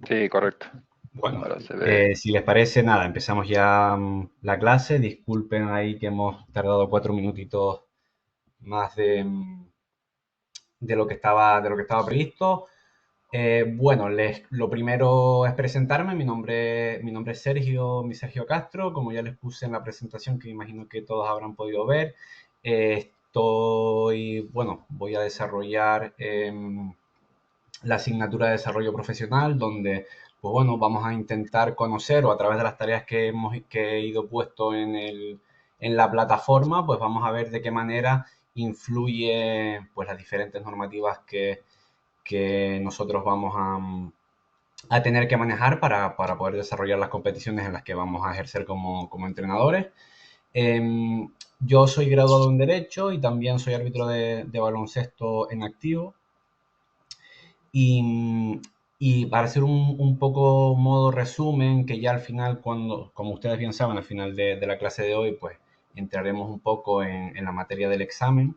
Sí, correcto. Bueno, Ahora se ve. si les parece, nada, empezamos ya la clase. Disculpen ahí que hemos tardado 4 minutitos más de lo que estaba previsto. Bueno, lo primero es presentarme. Mi nombre es Sergio Castro. Como ya les puse en la presentación, que imagino que todos habrán podido ver, bueno, voy a desarrollar la asignatura de desarrollo profesional, donde, pues bueno, vamos a intentar conocer o a través de las tareas que he ido puesto en la plataforma, pues vamos a ver de qué manera influye pues las diferentes normativas que nosotros vamos a tener que manejar para poder desarrollar las competiciones en las que vamos a ejercer como entrenadores. Yo soy graduado en Derecho y también soy árbitro de baloncesto en activo. Y, y para hacer un poco modo resumen, que ya al final, como ustedes bien saben, al final de la clase de hoy, pues entraremos un poco en la materia del examen.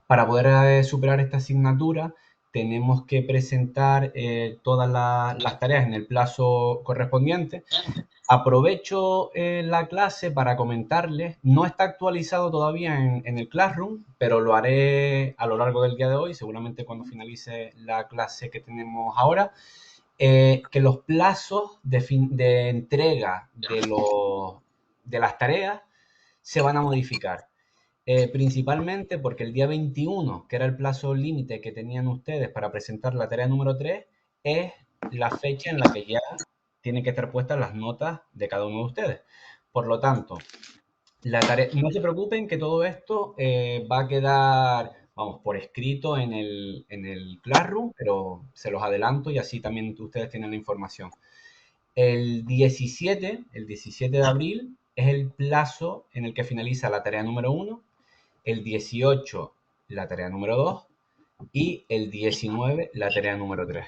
Para poder superar esta asignatura, tenemos que presentar todas las tareas en el plazo correspondiente. Aprovecho la clase para comentarles, no está actualizado todavía en el Classroom, pero lo haré a lo largo del día de hoy, seguramente cuando finalice la clase que tenemos ahora, que los plazos de entrega de las tareas se van a modificar. Principalmente porque el día 21, que era el plazo límite que tenían ustedes para presentar la tarea número 3, es la fecha en la que ya tienen que estar puestas las notas de cada uno de ustedes. Por lo tanto, no se preocupen que todo esto va a quedar, vamos, por escrito en el Classroom, pero se los adelanto y así también ustedes tienen la información. El 17 de abril es el plazo en el que finaliza la tarea número 1, el 18 la tarea número 2 y el 19 la tarea número 3,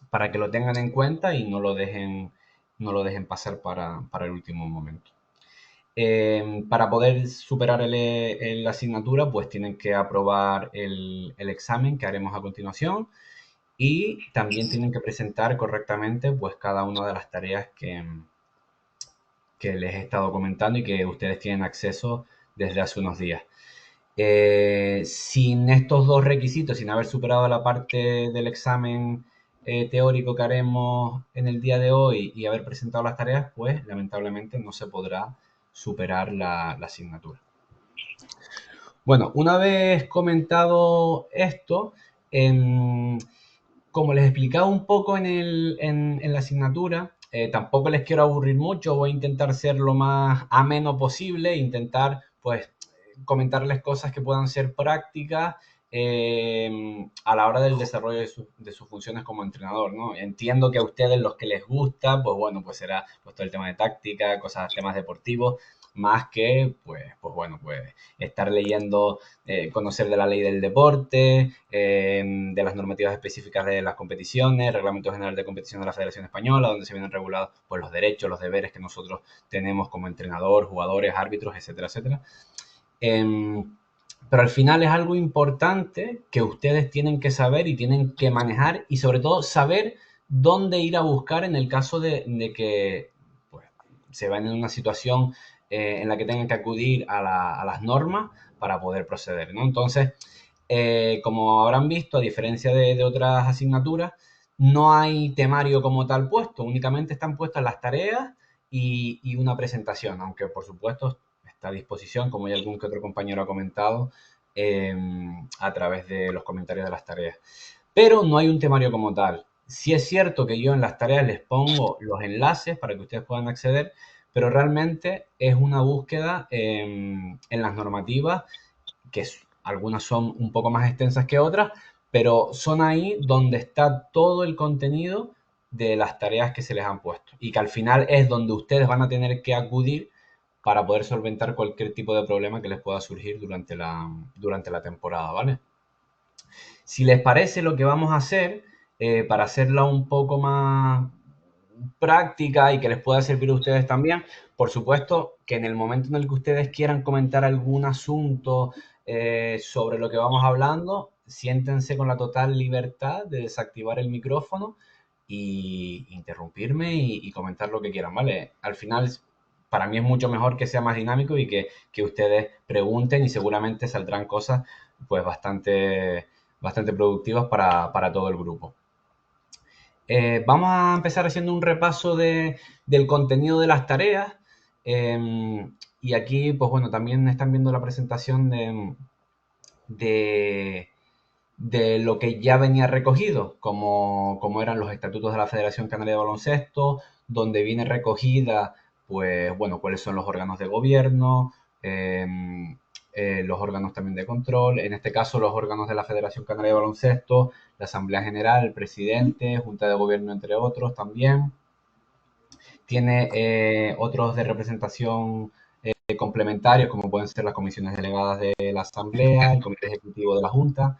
para que lo tengan en cuenta y no lo dejen pasar para el último momento. Para poder superar la asignatura, pues tienen que aprobar el examen que haremos a continuación y también tienen que presentar correctamente pues cada una de las tareas que les he estado comentando y que ustedes tienen acceso desde hace unos días. Sin estos dos requisitos, sin haber superado la parte del examen teórico que haremos en el día de hoy y haber presentado las tareas, pues lamentablemente no se podrá superar la asignatura. Bueno, una vez comentado esto, em, como les explicaba un poco en la asignatura, tampoco les quiero aburrir mucho, voy a intentar ser lo más ameno posible, intentar pues comentarles cosas que puedan ser prácticas a la hora del desarrollo de sus funciones como entrenador, ¿no? Entiendo que a ustedes los que les gusta, pues bueno, pues será pues todo el tema de táctica, cosas, temas deportivos, más que pues bueno, pues estar leyendo, conocer de la ley del deporte, de las normativas específicas de las competiciones, reglamento general de competición de la Federación Española, donde se vienen regulados pues, los derechos, los deberes que nosotros tenemos como entrenador, jugadores, árbitros, etcétera, etcétera. Eh, pero al final es algo importante que ustedes tienen que saber y tienen que manejar y sobre todo saber dónde ir a buscar en el caso de que pues, se van en una situación en la que tengan que acudir a las normas para poder proceder, ¿no? Entonces, como habrán visto, a diferencia de otras asignaturas, no hay temario como tal puesto, únicamente están puestas las tareas y una presentación, aunque por supuesto está a disposición, como ya algún que otro compañero ha comentado, eh, a través de los comentarios de las tareas. Pero no hay un temario como tal. Sí es cierto que yo en las tareas les pongo los enlaces para que ustedes puedan acceder, pero realmente es una búsqueda en las normativas, que algunas son un poco más extensas que otras, pero son ahí donde está todo el contenido de las tareas que se les han puesto y que al final es donde ustedes van a tener que acudir para poder solventar cualquier tipo de problema que les pueda surgir durante la temporada, ¿vale? Si les parece, lo que vamos a hacer, para hacerla un poco más práctica y que les pueda servir a ustedes también, por supuesto que en el momento en el que ustedes quieran comentar algún asunto sobre lo que vamos hablando, siéntense con la total libertad de desactivar el micrófono y interrumpirme y comentar lo que quieran, ¿vale? Al final, para mí es mucho mejor que sea más dinámico y que ustedes pregunten y seguramente saldrán cosas pues bastante productivas para todo el grupo. Vamos a empezar haciendo un repaso del contenido de las tareas. Y aquí, pues bueno, también están viendo la presentación de, de lo que ya venía recogido, como eran los estatutos de la Federación Canaria de Baloncesto, donde viene recogida, pues bueno, cuáles son los órganos de gobierno, eh, los órganos también de control, en este caso los órganos de la Federación Canaria de Baloncesto, la Asamblea General, el presidente, Junta de Gobierno, entre otros también. Tiene otros de representación complementarios, como pueden ser las comisiones delegadas de la Asamblea, el Comité Ejecutivo de la Junta,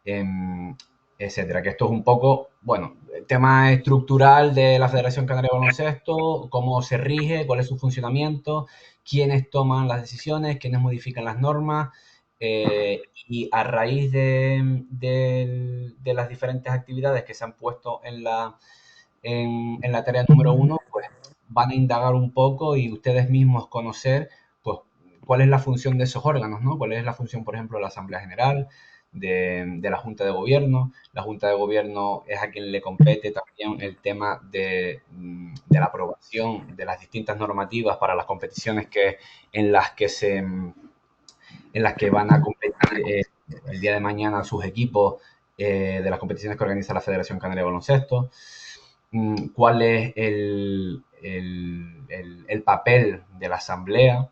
em, etcétera. Que esto es un poco, bueno, el tema estructural de la Federación Canaria de Baloncesto, cómo se rige, cuál es su funcionamiento, quiénes toman las decisiones, quiénes modifican las normas, y a raíz de las diferentes actividades que se han puesto en la tarea número uno, pues van a indagar un poco y ustedes mismos conocer, pues, cuál es la función de esos órganos, ¿no? Cuál es la función, por ejemplo, de la Asamblea General, de la Junta de Gobierno. La Junta de Gobierno es a quien le compete también el tema de la aprobación de las distintas normativas para las competiciones en las que en las que van a competir el día de mañana sus equipos de las competiciones que organiza la Federación Canaria de Baloncesto. Cuál es el papel de la asamblea,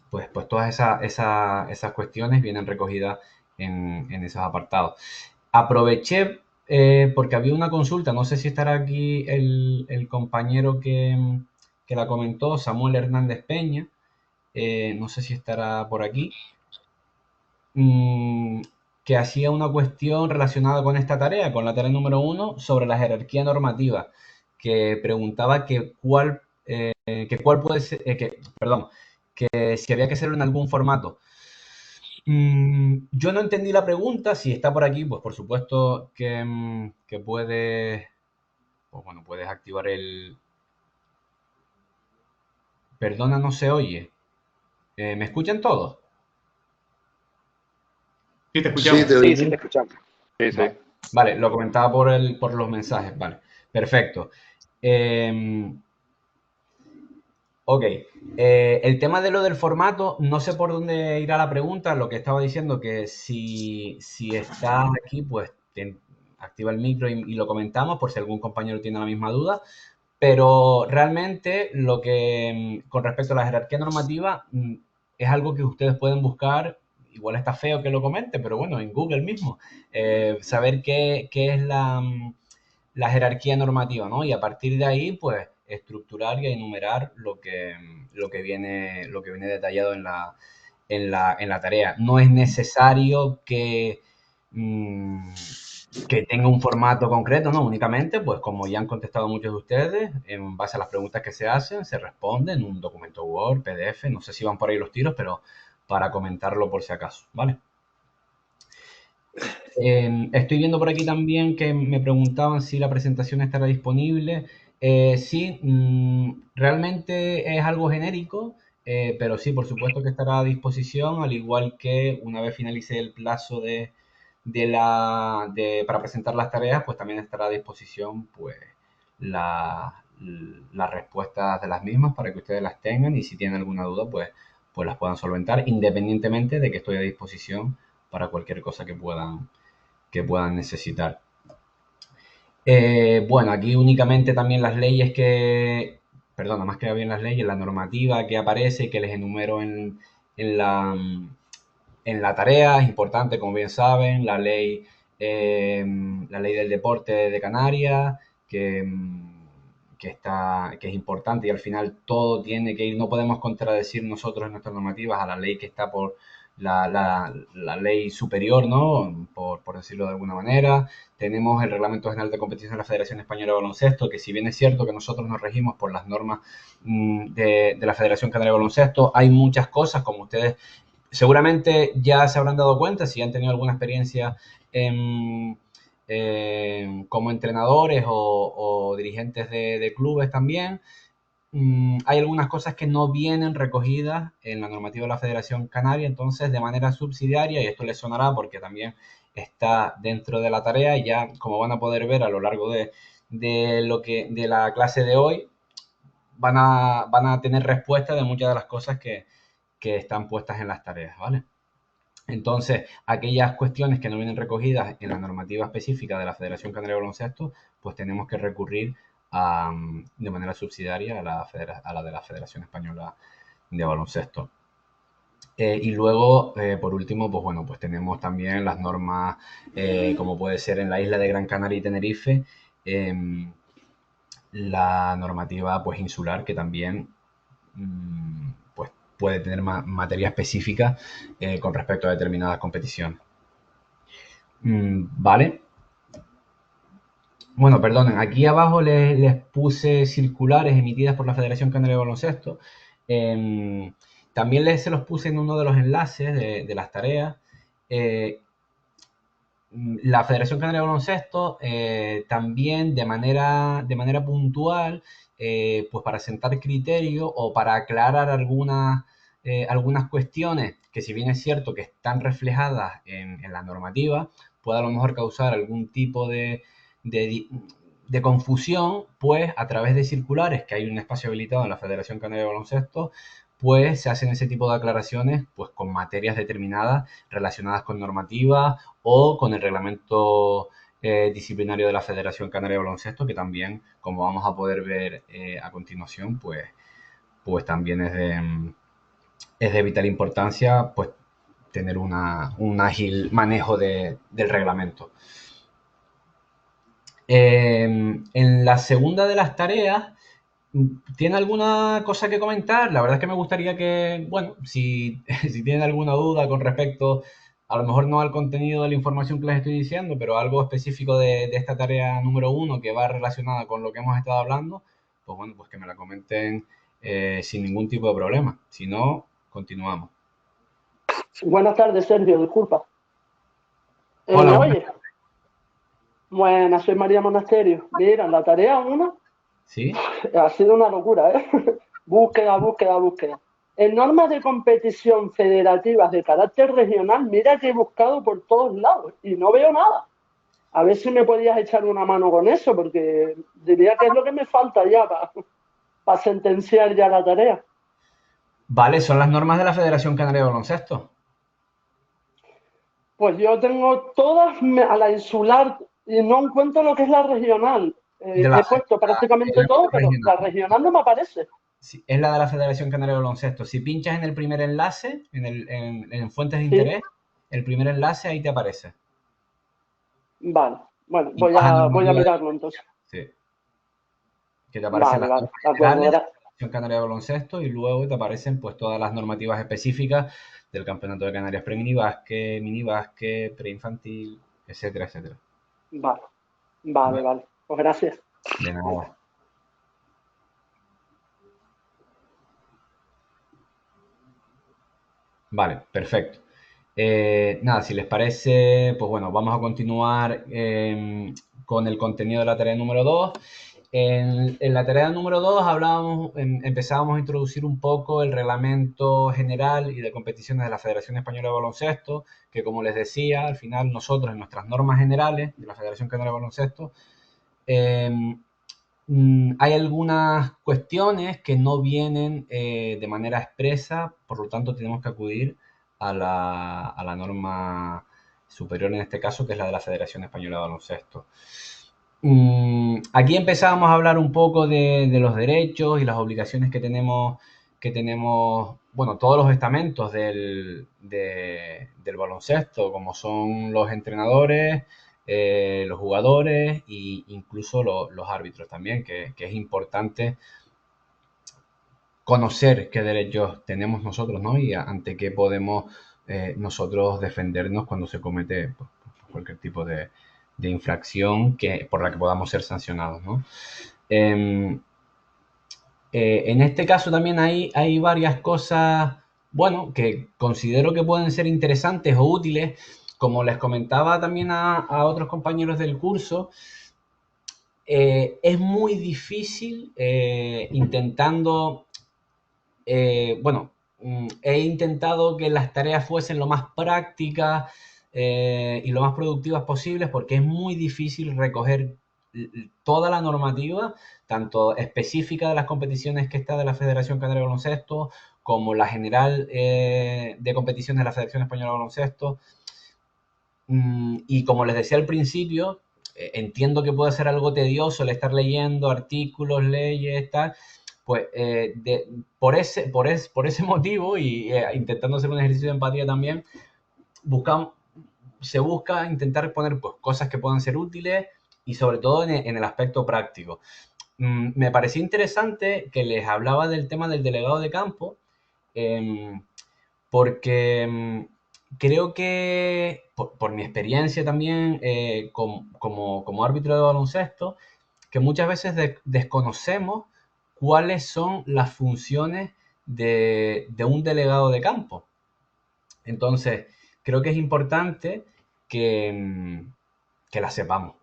pues todas esas cuestiones vienen recogidas en esos apartados. Aproveché porque había una consulta, no sé si estará aquí el compañero que la comentó, Samuel Hernández Peña, no sé si estará por aquí, mm, que hacía una cuestión relacionada con esta tarea, con la tarea número uno, sobre la jerarquía normativa, que preguntaba que cuál puede ser, perdón, que si había que hacerlo en algún formato. Yo no entendí la pregunta, si está por aquí, pues por supuesto que puedes, pues bueno, puedes activar el... Perdona, no se oye. ¿Me escuchan todos? Sí, te Sí, escuchamos. te Sí, sí, oímos. te escuchamos. Sí, sí. Vale, vale, lo comentaba por los mensajes, vale, perfecto. Eh, ok, el tema de lo del formato, no sé por dónde irá la pregunta, lo que estaba diciendo que si estás aquí, pues activa el micro y lo comentamos por si algún compañero tiene la misma duda, pero realmente con respecto a la jerarquía normativa, es algo que ustedes pueden buscar, igual está feo que lo comente, pero bueno, en Google mismo, saber qué es la jerarquía normativa, ¿no? Y a partir de ahí, pues, estructurar y enumerar lo que viene detallado en la tarea. No es necesario mm, que tenga un formato concreto, ¿no? Únicamente, pues como ya han contestado muchos de ustedes, en base a las preguntas que se hacen, se responde en un documento Word, PDF, no sé si van por ahí los tiros, pero para comentarlo por si acaso, ¿vale? Estoy viendo por aquí también que me preguntaban si la presentación estará disponible. Sí, realmente es algo genérico, pero sí, por supuesto que estará a disposición, al igual que una vez finalice el plazo para presentar las tareas, pues también estará a disposición pues, las respuestas de las mismas para que ustedes las tengan y si tienen alguna duda, pues las puedan solventar, independientemente de que estoy a disposición para cualquier cosa que puedan necesitar. Bueno, aquí únicamente también las leyes perdona, más que bien las leyes, la normativa que aparece, que les enumero en la, en la tarea, es importante, como bien saben, la ley del deporte de Canarias, que es importante y al final todo tiene que ir, no podemos contradecir nosotros en nuestras normativas a la ley que está por la ley superior, ¿no? Por decirlo de alguna manera. Tenemos el Reglamento General de Competición de la Federación Española de Baloncesto, que si bien es cierto que nosotros nos regimos por las normas de la Federación Canaria de Baloncesto, hay muchas cosas, como ustedes seguramente ya se habrán dado cuenta, si han tenido alguna experiencia en, como entrenadores o dirigentes de clubes también. Hay algunas cosas que no vienen recogidas en la normativa de la Federación Canaria, entonces de manera subsidiaria, y esto les sonará porque también está dentro de la tarea, y ya como van a poder ver a lo largo de la clase de hoy, van a tener respuesta de muchas de las cosas que están puestas en las tareas, ¿vale? Entonces, aquellas cuestiones que no vienen recogidas en la normativa específica de la Federación Canaria de Baloncesto, pues tenemos que recurrir de manera subsidiaria a la de la Federación Española de Baloncesto. Y luego, por último, pues bueno, pues tenemos también las normas, como puede ser en la isla de Gran Canaria y Tenerife, la normativa pues insular, que también pues puede tener materia específica con respecto a determinadas competiciones. Vale. Bueno, perdonen, aquí abajo les puse circulares emitidas por la Federación Canaria de Baloncesto. Em, También se los puse en uno de los enlaces de las tareas. Eh, la Federación Canaria de Baloncesto también de manera puntual, pues para sentar criterio o para aclarar algunas cuestiones que, si bien es cierto que están reflejadas en la normativa, puede a lo mejor causar algún tipo de, de confusión, pues a través de circulares, que hay un espacio habilitado en la Federación Canaria de Baloncesto, pues se hacen ese tipo de aclaraciones pues con materias determinadas relacionadas con normativa o con el reglamento disciplinario de la Federación Canaria de Baloncesto, que también, como vamos a poder ver a continuación, pues también es de vital importancia pues tener un ágil manejo del reglamento. En la segunda de las tareas, ¿tiene alguna cosa que comentar? La verdad es que me gustaría que, bueno, si tienen alguna duda con respecto, a lo mejor no al contenido de la información que les estoy diciendo, pero algo específico de esta tarea número uno que va relacionada con lo que hemos estado hablando, pues bueno, pues que me la comenten sin ningún tipo de problema. Si no, continuamos. Buenas tardes, Sergio, disculpa. Hola, ¿Me buenas. oyes? Buenas, soy María Monasterio. Mira, la tarea 1 ¿Sí? ha sido una locura, ¿eh? Búsqueda, búsqueda, búsqueda. En normas de competición federativas de carácter regional, mira que he buscado por todos lados y no veo nada. A ver si me podías echar una mano con eso, porque diría que es lo que me falta ya para sentenciar ya la tarea. Vale, son las normas de la Federación Canaria de Baloncesto. Pues yo tengo todas a la insular y no encuentro lo que es la regional. De la, He puesto el prácticamente todo, ámbito pero regional. la regional no me aparece. Sí, es la de la Federación Canaria de Baloncesto. Si pinchas en el primer enlace, en fuentes de Sí, interés, el primer enlace ahí te aparece. vale. Bueno, Y voy vas a a normativa de mirarlo entonces. sí, que te aparecen Vale, las vale, normas de acuerdo. generales de la Federación Canaria de Baloncesto, y luego te aparecen pues todas las normativas específicas del Campeonato de Canarias pre-minibásquet, minibásquet, preinfantil, etcétera, etcétera. Vale, vale, Vale, vale. Pues gracias. de nada. Vale, perfecto. Nada, si les parece, pues bueno, vamos a continuar con el contenido de la tarea número 2. En la tarea número 2 empezábamos a introducir un poco el reglamento general y de competiciones de la Federación Española de Baloncesto, que, como les decía, al final nosotros en nuestras normas generales de la Federación Canaria de Baloncesto eh, hay algunas cuestiones que no vienen de manera expresa, por lo tanto tenemos que acudir a la norma superior en este caso, que es la de la Federación Española de Baloncesto. Aquí empezamos a hablar un poco de los derechos y las obligaciones que tenemos, bueno, todos los estamentos del baloncesto, como son los entrenadores, los jugadores e incluso los árbitros también, que es importante conocer qué derechos tenemos nosotros, ¿no? Y ante qué podemos nosotros defendernos cuando se comete pues, cualquier tipo de infracción por la que podamos ser sancionados, ¿no? Eh, en este caso también hay varias cosas, bueno, que considero que pueden ser interesantes o útiles como les comentaba también a otros compañeros del curso, es muy difícil bueno, he intentado que las tareas fuesen lo más prácticas y lo más productivas posibles porque es muy difícil recoger toda la normativa, tanto específica de las competiciones que está de la Federación Canaria de Baloncesto, como la general de competiciones de la Federación Española de Baloncesto. Y como les decía al principio, entiendo que puede ser algo tedioso el estar leyendo artículos, leyes, tal, pues por ese motivo y intentando hacer un ejercicio de empatía también, buscamos, se busca intentar poner pues, cosas que puedan ser útiles y sobre todo en el aspecto práctico. Me pareció interesante que les hablaba del tema del delegado de campo, eh, porque creo que, por mi experiencia también como árbitro de baloncesto, que muchas veces desconocemos cuáles son las funciones de un delegado de campo. Entonces, creo que es importante que, que la sepamos.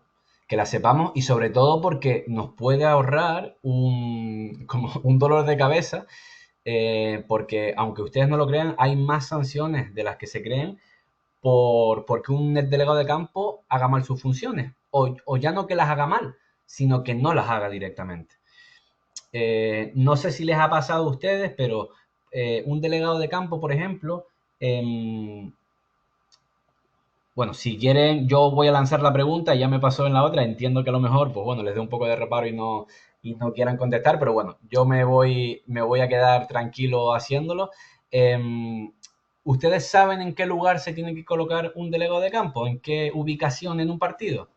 Que la sepamos y sobre todo porque nos puede ahorrar como un dolor de cabeza porque aunque ustedes no lo crean, hay más sanciones de las que se creen porque un delegado de campo haga mal sus funciones, o ya no que las haga mal, sino que no las haga directamente. No sé si les ha pasado a ustedes, pero un delegado de campo, por ejemplo, bueno, si quieren, yo voy a lanzar la pregunta, ya me pasó en la otra, entiendo que a lo mejor, pues bueno, les dé un poco de reparo y no quieran contestar, pero bueno, yo me voy a quedar tranquilo haciéndolo. ¿Ustedes saben en qué lugar se tiene que colocar un delegado de campo? ¿En qué ubicación en un partido?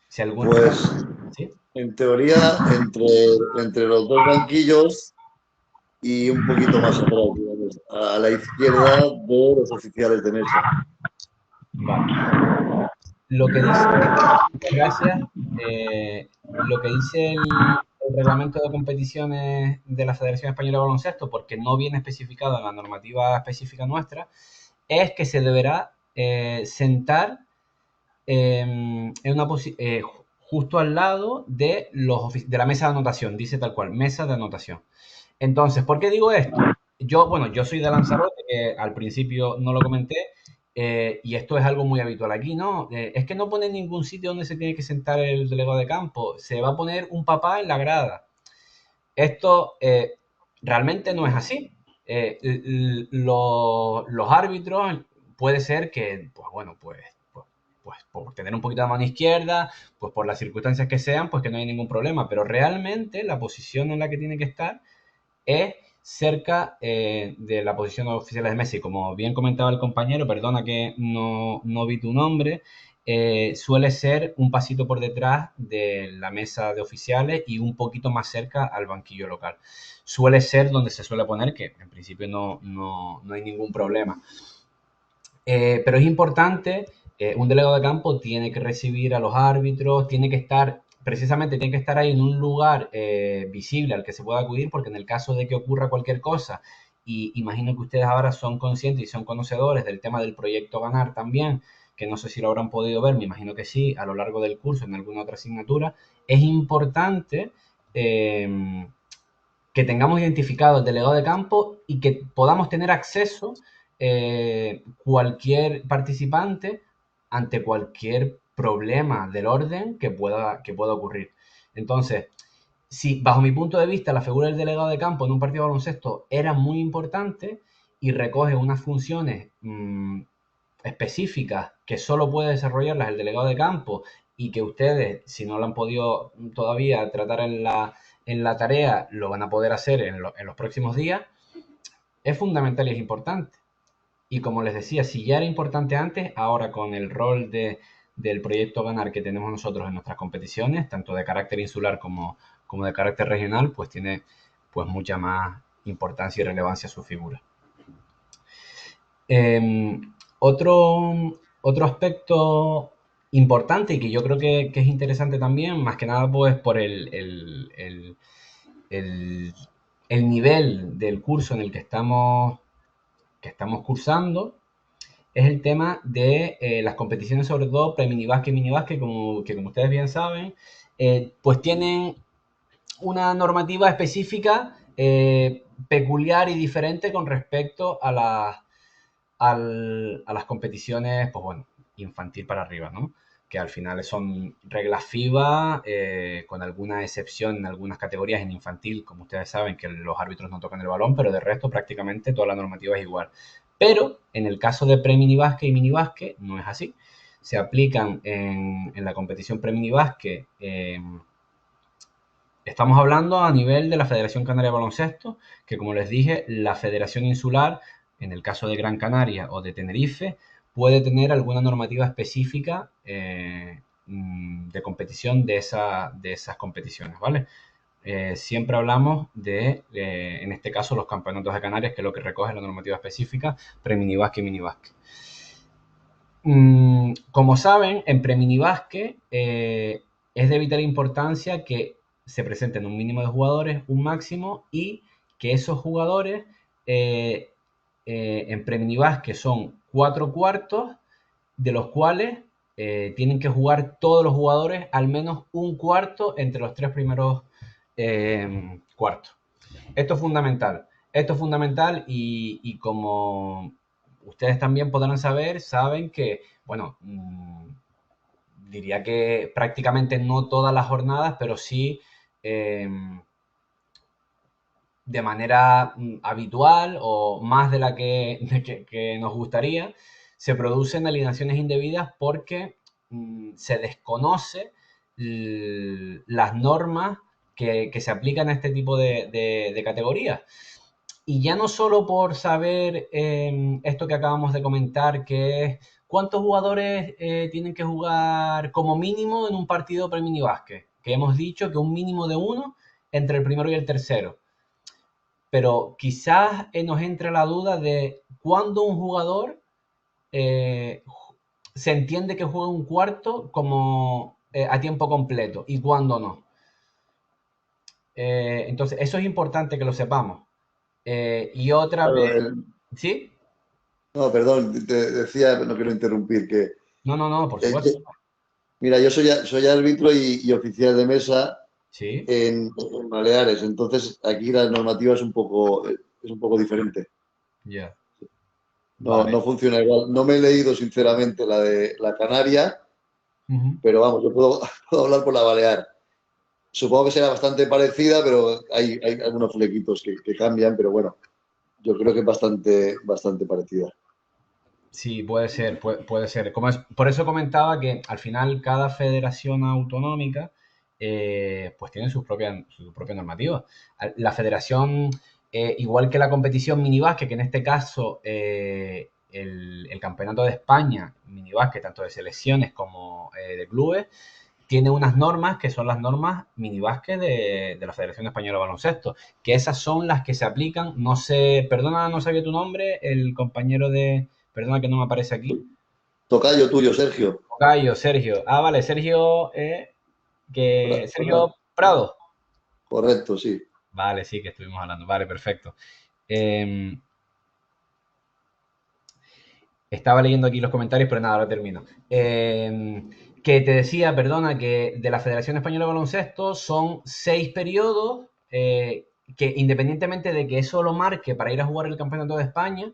Si alguno... Pues ¿Sí? en teoría, entre los dos banquillos y un poquito más atrás, digamos, a la izquierda de los oficiales de mesa. Vale. Lo que dice, gracias, lo que dice el reglamento de competiciones de la Federación Española de Baloncesto, porque no viene especificado en la normativa específica nuestra, es que se deberá sentar justo al lado de, de la mesa de anotación, dice tal cual, mesa de anotación. Entonces, ¿por qué digo esto? Bueno, yo soy de Lanzarote, que al principio no lo comenté, y esto es algo muy habitual aquí, ¿no? Es que no pone en ningún sitio donde se tiene que sentar el delegado de campo, se va a poner un papá en la grada. Esto realmente no es así. Los árbitros puede ser que, pues bueno, pues por tener un poquito de mano izquierda, pues por las circunstancias que sean, pues que no hay ningún problema. Pero realmente la posición en la que tiene que estar es cerca de la posición de oficiales de Messi. Como bien comentaba el compañero, perdona que no vi tu nombre, suele ser un pasito por detrás de la mesa de oficiales y un poquito más cerca al banquillo local. Suele ser donde se suele poner, que en principio no hay ningún problema. Pero es importante, un delegado de campo tiene que recibir a los árbitros, tiene que estar, precisamente tiene que estar ahí en un lugar visible al que se pueda acudir, porque en el caso de que ocurra cualquier cosa, y imagino que ustedes ahora son conscientes y son conocedores del tema del proyecto Ganar también, que no sé si lo habrán podido ver, me imagino que sí, a lo largo del curso, en alguna otra asignatura, es importante que tengamos identificado el delegado de campo y que podamos tener acceso cualquier participante ante cualquier problema del orden que pueda ocurrir. Entonces, si bajo mi punto de vista la figura del delegado de campo en un partido de baloncesto era muy importante y recoge unas funciones específicas que solo puede desarrollarlas el delegado de campo y que ustedes, si no lo han podido todavía tratar en la tarea, lo van a poder hacer en los próximos días, es fundamental y es importante. Y como les decía, si ya era importante antes, ahora con el rol del proyecto Ganar que tenemos nosotros en nuestras competiciones, tanto de carácter insular como de carácter regional, pues tiene pues mucha más importancia y relevancia su figura. Eh, otro aspecto importante y que yo creo que es interesante también, más que nada pues por el, el nivel del curso en el que estamos cursando, es el tema de las competiciones, sobre todo pre-minibásquet y minibásquet, como ustedes bien saben, pues tienen una normativa específica peculiar y diferente con respecto a las competiciones, pues bueno, infantil para arriba, ¿no? Que al final son reglas FIBA, con alguna excepción en algunas categorías en infantil, como ustedes saben, que los árbitros no tocan el balón, pero de resto prácticamente toda la normativa es igual. Pero en el caso de pre-minibásquet y minibásquet no es así. Se aplican en la competición pre-minibásquet, estamos hablando a nivel de la Federación Canaria de Baloncesto, que como les dije, la Federación Insular, en el caso de Gran Canaria o de Tenerife, puede tener alguna normativa específica de competición de esas competiciones, ¿vale? Siempre hablamos en este caso, los campeonatos de Canarias, que es lo que recoge la normativa específica, pre-minibásquet y minibásquet. Como saben, en pre-minibásquet es de vital importancia que se presenten un mínimo de jugadores, un máximo, y que esos jugadores en pre-minibásquet son 4 cuartos, de los cuales tienen que jugar todos los jugadores al menos un cuarto entre los 3 primeros cuartos. Esto es fundamental. Esto es fundamental y como ustedes también podrán saber, saben que, bueno, diría que prácticamente no todas las jornadas, pero sí de manera habitual o más de la que nos gustaría, se producen alineaciones indebidas porque se desconoce las normas que se aplican a este tipo de categorías. Y ya no solo por saber esto que acabamos de comentar, que es cuántos jugadores tienen que jugar como mínimo en un partido pre-mini básquet, que hemos dicho que un mínimo de uno entre el primero y el tercero. Pero quizás nos entre la duda de cuándo un jugador se entiende que juega un cuarto como a tiempo completo y cuándo no. Entonces, eso es importante que lo sepamos. Y otra Claro, vez, ¿sí? no, perdón, te decía, no quiero interrumpir, que No, por eh, supuesto. mira, yo soy árbitro y oficial de mesa Sí, en Baleares, entonces aquí la normativa es un poco diferente. ya. No, Vale. no funciona igual. No me he leído sinceramente la de la Canaria, Ujú. pero vamos, yo puedo, puedo hablar por la Balear. Supongo que será bastante parecida, pero hay algunos flequitos que cambian, pero bueno, yo creo que es bastante parecida. Sí, puede ser, puede ser. Por eso comentaba que al final cada federación autonómica pues tiene su propia normativa. La federación, igual que la competición minibásquet, que en este caso el Campeonato de España minibásquet, tanto de selecciones como de clubes, tiene unas normas que son las normas minibásquet de la Federación Española de Baloncesto, que esas son las que se aplican, no sé, perdona, no sabía tu nombre, el compañero perdona que no me aparece aquí. Tocayo tuyo, Sergio. Cayo, Sergio. Ah, vale, Sergio, Sergio Prado. Correcto, sí. Vale, sí, que estuvimos hablando. Vale, perfecto. Eh, Estaba leyendo aquí los comentarios, pero nada, ahora termino. Que te decía, perdona, que de la Federación Española de Baloncesto son 6 periodos que independientemente de que eso lo marque para ir a jugar el Campeonato de España,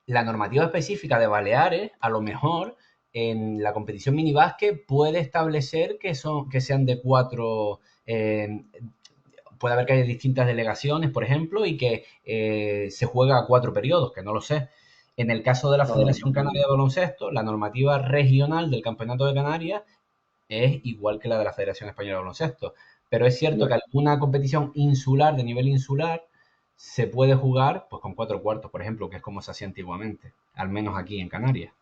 la normativa específica de Baleares, a lo mejor en la competición minibásquet puede establecer que sean de 4. Puede haber que haya distintas delegaciones, por ejemplo, y que se juega a 4 periodos, que no lo sé. En el caso de la No, Federación Canaria de Baloncesto, la normativa regional del Campeonato de Canarias es igual que la de la Federación Española de Baloncesto. Pero es cierto que ya. alguna competición insular, de nivel insular, se puede jugar pues con 4 cuartos, por ejemplo, que es como se hacía antiguamente, al menos aquí en Canarias.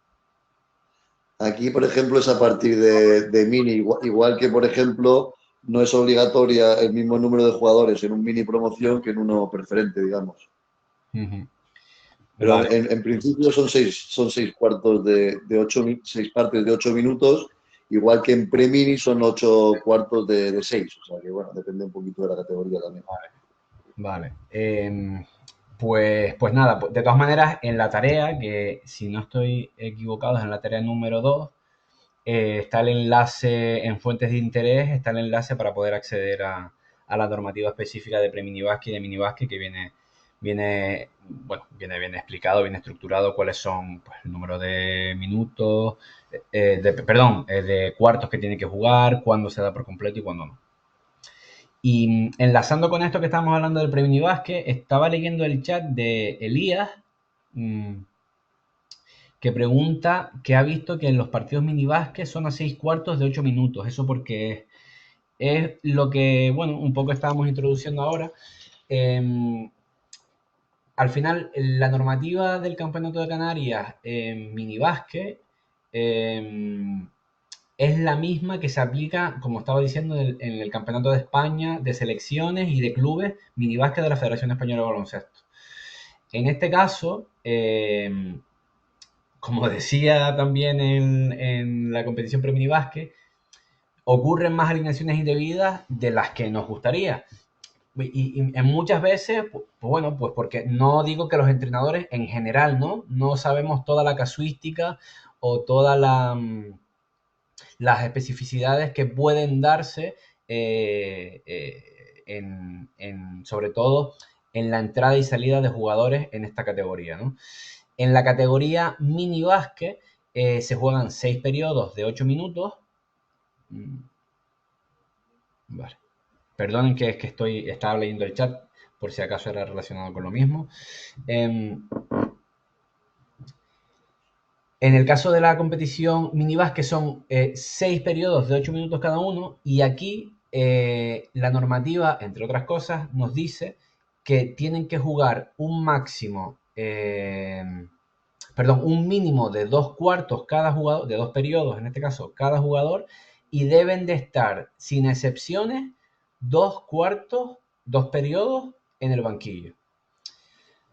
Aquí, por ejemplo, es a partir de mini, igual que, por ejemplo, no es obligatoria el mismo número de jugadores en un mini promoción que en uno preferente, digamos. Ujú. Pero Vale, en principio son seis cuartos de 6 partes de 8 minutos, igual que en pre-mini son 8 cuartos de 6. O sea que, bueno, depende un poquito de la categoría también. vale. Pues nada, de todas maneras, en la tarea, que si no estoy equivocado es en la tarea número 2, está el enlace en fuentes de interés, está el enlace para poder acceder a la normativa específica de pre-minibásquet y de minibásquet que viene bien explicado, bien estructurado cuáles son pues, el número de minutos, de cuartos que tiene que jugar, cuándo se da por completo y cuándo no. Y enlazando con esto que estábamos hablando del pre básquet, estaba leyendo el chat de Elías, mm, que pregunta que ha visto que en los partidos minibásquet son a 6 cuartos de 8 minutos. Eso porque es lo que, bueno, un poco estábamos introduciendo ahora. Al final, la normativa del Campeonato de Canarias en minibásquet es la misma que se aplica, como estaba diciendo, en el Campeonato de España de selecciones y de clubes minibásquet de la Federación Española de Baloncesto. En este caso, como decía también en la competición pre-minibásquet, ocurren más alineaciones indebidas de las que nos gustaría. Y en muchas veces, pues bueno, pues porque no digo que los entrenadores en general, no sabemos toda la casuística o todas las especificidades que pueden darse, sobre todo en la entrada y salida de jugadores en esta categoría, ¿no? En la categoría mini básquet se juegan 6 periodos de 8 minutos. Vale. Perdonen que es que estaba leyendo el chat por si acaso era relacionado con lo mismo. En el caso de la competición mini básquet son 6 periodos de 8 minutos cada uno y aquí la normativa, entre otras cosas, nos dice que tienen que jugar un máximo, un mínimo de 2 cuartos cada jugador, de 2 periodos en este caso cada jugador, y deben de estar sin excepciones 2 cuartos, 2 periodos en el banquillo.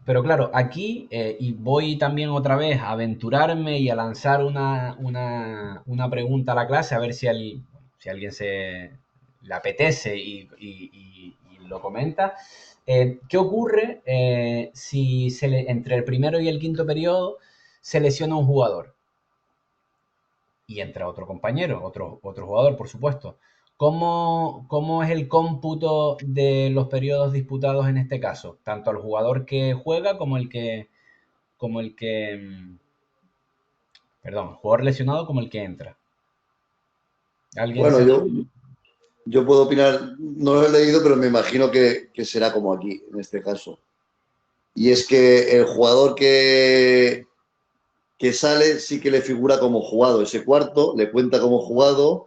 Pero claro, aquí, y voy también otra vez a aventurarme y a lanzar una pregunta a la clase, a ver si alguien le apetece y lo comenta. ¿Qué ocurre si entre el primero y el quinto periodo se lesiona un jugador? Y entra otro compañero, otro jugador, por supuesto. ¿Cómo es el cómputo de los periodos disputados en este caso? Tanto al jugador que juega el jugador lesionado como el que entra. ¿Alguien Bueno, se... yo puedo opinar, no lo he leído, pero me imagino que será como aquí, en este caso. Y es que el jugador que sale sí que le figura como jugado. Ese cuarto le cuenta como jugado,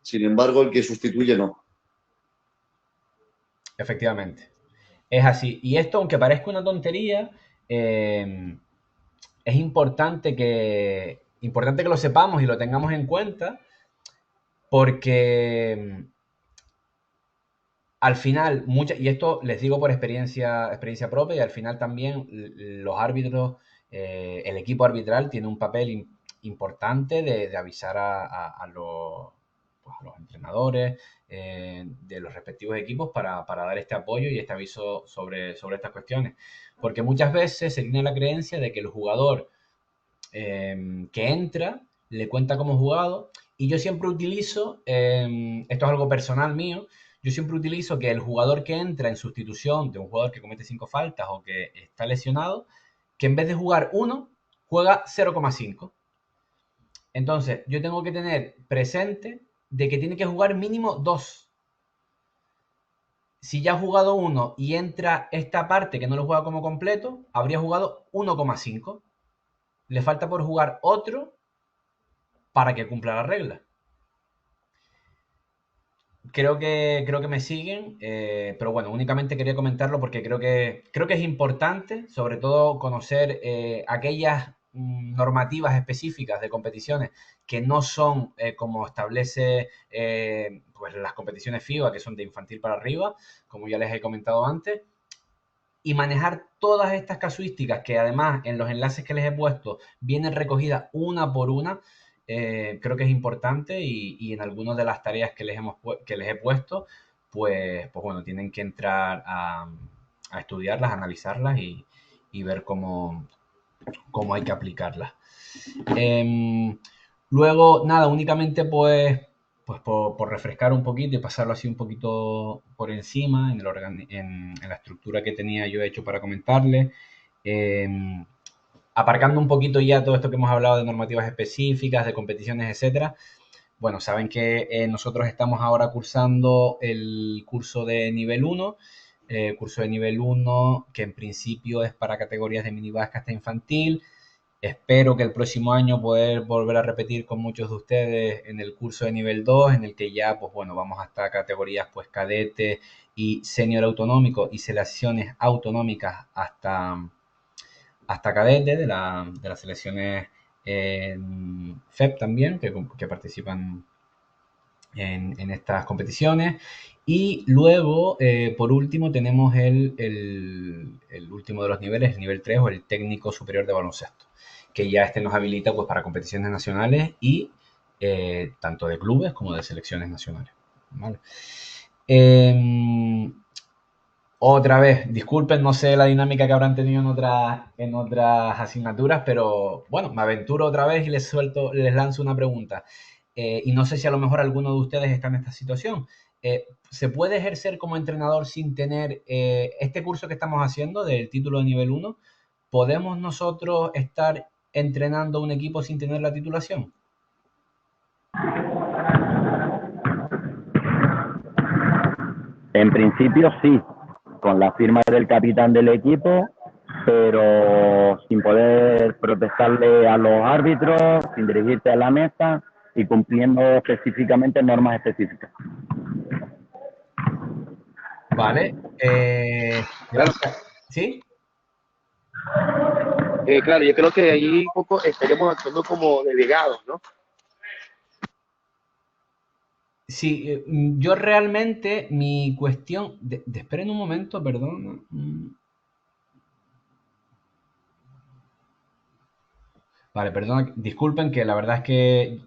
sin embargo, el que sustituye no. Efectivamente. Es así. Y esto, aunque parezca una tontería, es importante que lo sepamos y lo tengamos en cuenta, porque al final, y esto les digo por experiencia propia, y al final también los árbitros, el equipo arbitral tiene un papel importante de avisar pues, a los entrenadores de los respectivos equipos para dar este apoyo y este aviso sobre estas cuestiones. Porque muchas veces se tiene la creencia de que el jugador que entra le cuenta como jugado, y yo siempre utilizo, esto es algo personal mío, yo siempre utilizo que el jugador que entra en sustitución de un jugador que comete 5 faltas o que está lesionado, que en vez de jugar 1, juega 0,5. Entonces, yo tengo que tener presente de que tiene que jugar mínimo 2. Si ya ha jugado 1 y entra esta parte que no lo juega como completo, habría jugado 1,5. Le falta por jugar otro para que cumpla la regla. Creo que me siguen, pero bueno, únicamente quería comentarlo porque creo que es importante, sobre todo, conocer aquellas normativas específicas de competiciones que no son como establece pues las competiciones FIBA, que son de infantil para arriba, como ya les he comentado antes, y manejar todas estas casuísticas que además en los enlaces que les he puesto vienen recogidas una por una. Creo que es importante y en algunas de las tareas que les he puesto, pues bueno, tienen que entrar a estudiarlas, a analizarlas y ver cómo hay que aplicarla. Luego, nada, únicamente pues por refrescar un poquito y pasarlo así un poquito por encima en la estructura que tenía yo hecho para comentarle. Aparcando un poquito ya todo esto que hemos hablado de normativas específicas, de competiciones, etcétera. Bueno, saben que nosotros estamos ahora cursando el curso de nivel 1, curso de nivel 1 que en principio es para categorías de minibásquet hasta infantil. Espero que el próximo año poder volver a repetir con muchos de ustedes en el curso de nivel 2, en el que ya, pues bueno, vamos hasta categorías pues cadete y senior autonómico y selecciones autonómicas hasta cadete de las selecciones FEP también, que participan en estas competiciones. Y luego, por último, tenemos el último de los niveles, el nivel 3 o el técnico superior de baloncesto, que ya este nos habilita pues, para competiciones nacionales y tanto de clubes como de selecciones nacionales. ¿Vale? Otra vez, disculpen, no sé la dinámica que habrán tenido en otras asignaturas, pero bueno, me aventuro otra vez y les lanzo una pregunta. Y no sé si a lo mejor alguno de ustedes está en esta situación. ¿Se puede ejercer como entrenador sin tener este curso que estamos haciendo del título de nivel 1? ¿Podemos nosotros estar entrenando un equipo sin tener la titulación? En principio sí, con la firma del capitán del equipo, pero sin poder protestarle a los árbitros, sin dirigirte a la mesa y cumpliendo específicamente normas específicas. Vale. Claro, ¿Sí? claro, yo creo que ahí un poco estaríamos actuando como delegados, ¿no? Sí, yo realmente mi cuestión... esperen un momento, perdón. Vale, perdón, disculpen que la verdad es que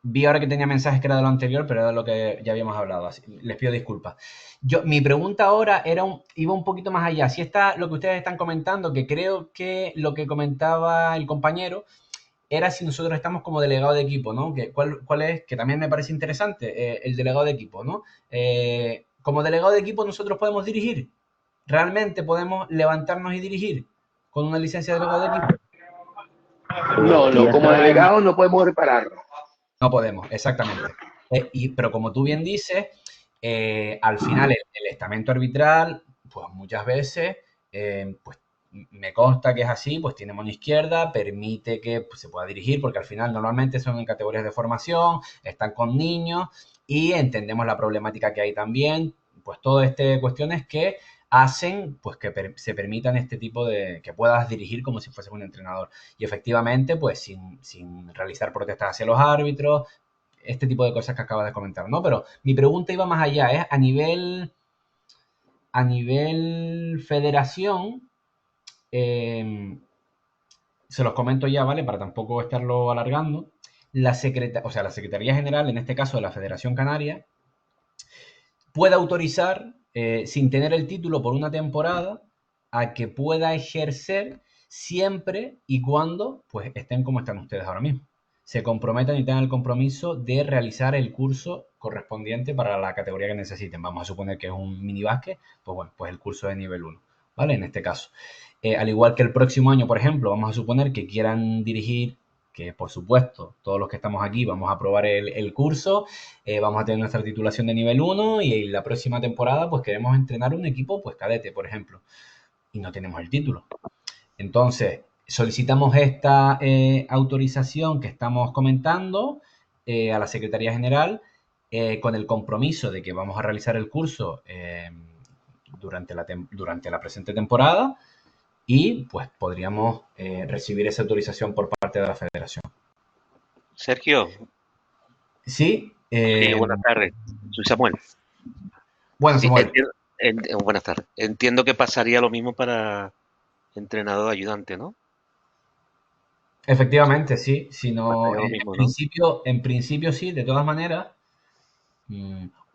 vi ahora que tenía mensajes que era de lo anterior, pero era de lo que ya habíamos hablado, así, les pido disculpas. Mi pregunta ahora iba un poquito más allá. Si está lo que ustedes están comentando, que creo que lo que comentaba el compañero era si nosotros estamos como delegado de equipo, ¿no? ¿Cuál es? Que también me parece interesante, el delegado de equipo, ¿no? Como delegado de equipo nosotros podemos dirigir. ¿Realmente podemos levantarnos y dirigir con una licencia de delegado de equipo? No, Y no, como esa es, delegados no podemos repararlo. No podemos, exactamente. Pero como tú bien dices, al final el estamento arbitral, pues muchas veces, pues me consta que es así, pues tiene mano izquierda, permite que pues, se pueda dirigir, porque al final normalmente son en categorías de formación, están con niños y entendemos la problemática que hay también, pues todas estas cuestiones que hacen pues que se permitan este tipo de, que puedas dirigir como si fuese un entrenador. Y efectivamente, pues sin realizar protestas hacia los árbitros, este tipo de cosas que acabas de comentar, ¿no? Pero mi pregunta iba más allá, es a nivel federación, se los comento ya, ¿vale? Para tampoco estarlo alargando. La Secretaría General, en este caso de la Federación Canaria, puede autorizar, sin tener el título por una temporada, a que pueda ejercer siempre y cuando pues estén como están ustedes ahora mismo. Se comprometan y tengan el compromiso de realizar el curso correspondiente para la categoría que necesiten. Vamos a suponer que es un minibásquet, pues bueno, pues el curso de nivel 1, ¿vale? En este caso. Al igual que el próximo año, por ejemplo, vamos a suponer que quieran dirigir, que por supuesto todos los que estamos aquí vamos a probar el curso, vamos a tener nuestra titulación de nivel 1 y la próxima temporada pues queremos entrenar un equipo pues cadete, por ejemplo, y no tenemos el título. Entonces, solicitamos esta autorización que estamos comentando a la Secretaría General con el compromiso de que vamos a realizar el curso durante la presente temporada y pues podríamos recibir esa autorización por parte de la Federación. Sergio, Sí, sí, buenas tardes. Soy Samuel. bueno, Sí, Samuel. buenas tardes. Entiendo que pasaría lo mismo para entrenador ayudante, ¿no? Efectivamente, sí. Si no, Pasaría lo mismo, ¿no? en principio sí, de todas maneras,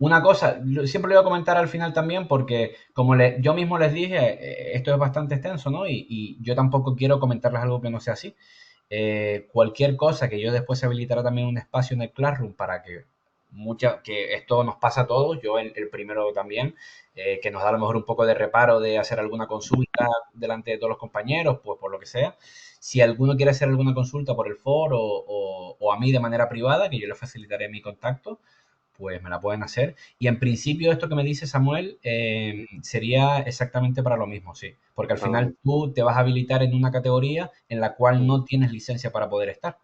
Una cosa, siempre lo voy a comentar al final también porque como yo mismo les dije, esto es bastante extenso, ¿no? Y yo tampoco quiero comentarles algo que no sea así. Cualquier cosa que yo después habilitará también un espacio en el Classroom para que esto nos pasa a todos, yo el primero también, que nos da a lo mejor un poco de reparo de hacer alguna consulta delante de todos los compañeros, pues por lo que sea. Si alguno quiere hacer alguna consulta por el foro o a mí de manera privada, que yo le facilitaré mi contacto, pues me la pueden hacer. Y en principio esto que me dice Samuel sería exactamente para lo mismo, sí. Porque al final tú te vas a habilitar en una categoría en la cual no tienes licencia para poder estar.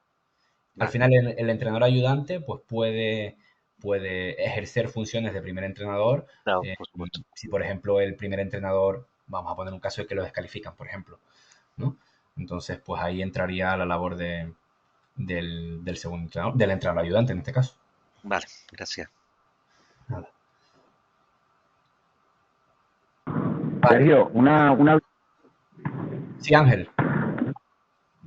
Al final el entrenador ayudante pues puede ejercer funciones de primer entrenador. Claro, por supuesto. Si por ejemplo el primer entrenador, vamos a poner un caso de que lo descalifican, por ejemplo, ¿no? Entonces pues ahí entraría la labor del segundo entrenador, del entrenador ayudante en este caso. Vale, gracias. Nada. Sergio, una Sí, Ángel.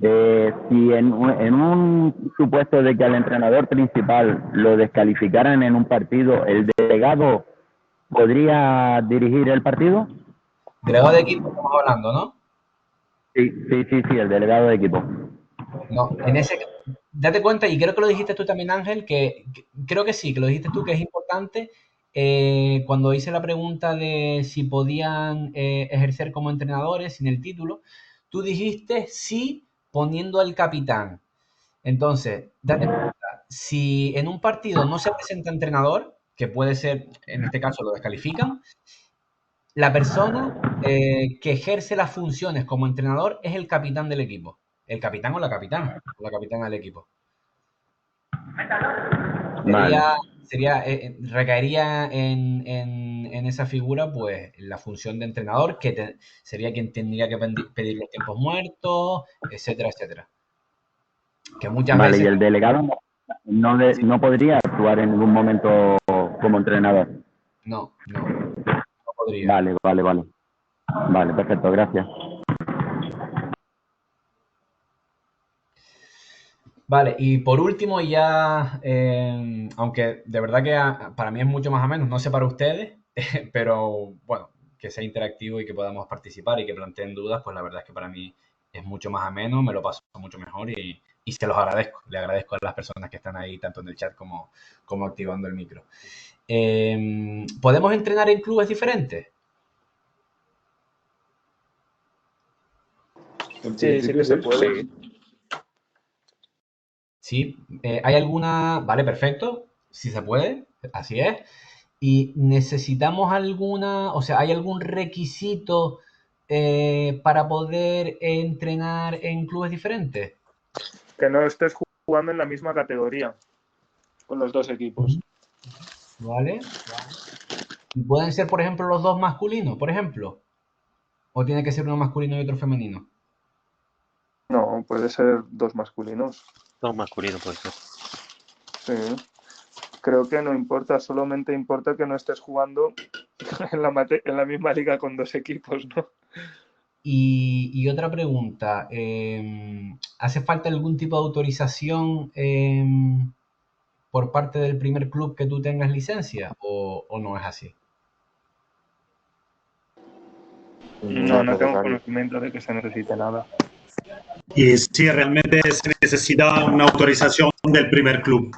si en un supuesto de que al entrenador principal lo descalificaran en un partido, ¿el delegado podría dirigir el partido? Delegado de equipo estamos hablando, ¿no? Sí, el delegado de equipo. No, date cuenta, y creo que lo dijiste tú también, Ángel, que creo que sí, que lo dijiste tú, que es importante cuando hice la pregunta de si podían ejercer como entrenadores sin el título, tú dijiste sí poniendo al capitán. Entonces, date cuenta, si en un partido no se presenta entrenador, que puede ser, en este caso lo descalifican, la persona que ejerce las funciones como entrenador es el capitán del equipo. El capitán o la capitana del equipo. Vale, Recaería en esa figura, pues, la función de entrenador, sería quien tendría que pedir los tiempos muertos, etcétera, etcétera. Que muchas vale, y veces... el delegado no podría actuar en ningún momento como entrenador. No podría. Vale. Vale, perfecto, gracias. Vale, y por último ya, aunque de verdad que para mí es mucho más o menos, no sé para ustedes, pero bueno, que sea interactivo y que podamos participar y que planteen dudas, pues la verdad es que para mí es mucho más ameno, me lo paso mucho mejor y se los agradezco. Le agradezco a las personas que están ahí, tanto en el chat como activando el micro. ¿Podemos entrenar en clubes diferentes? En Sí, sí principio que se sí. puede. Sí. ¿Hay alguna? Vale, perfecto. Si se puede, así es. ¿Y necesitamos o sea, hay algún requisito para poder entrenar en clubes diferentes? Que no estés jugando en la misma categoría con los dos equipos. ¿Vale? ¿Y pueden ser, por ejemplo, los dos masculinos, por ejemplo? ¿O tiene que ser uno masculino y otro femenino? No, puede ser dos masculinos. No, masculino puede ser. Sí. Creo que no importa, solamente importa que no estés jugando en la misma liga con dos equipos, ¿no? Y otra pregunta, ¿hace falta algún tipo de autorización por parte del primer club que tú tengas licencia o no es así? No tengo conocimiento de que se necesite nada. Y sí, realmente se necesita una autorización del primer club.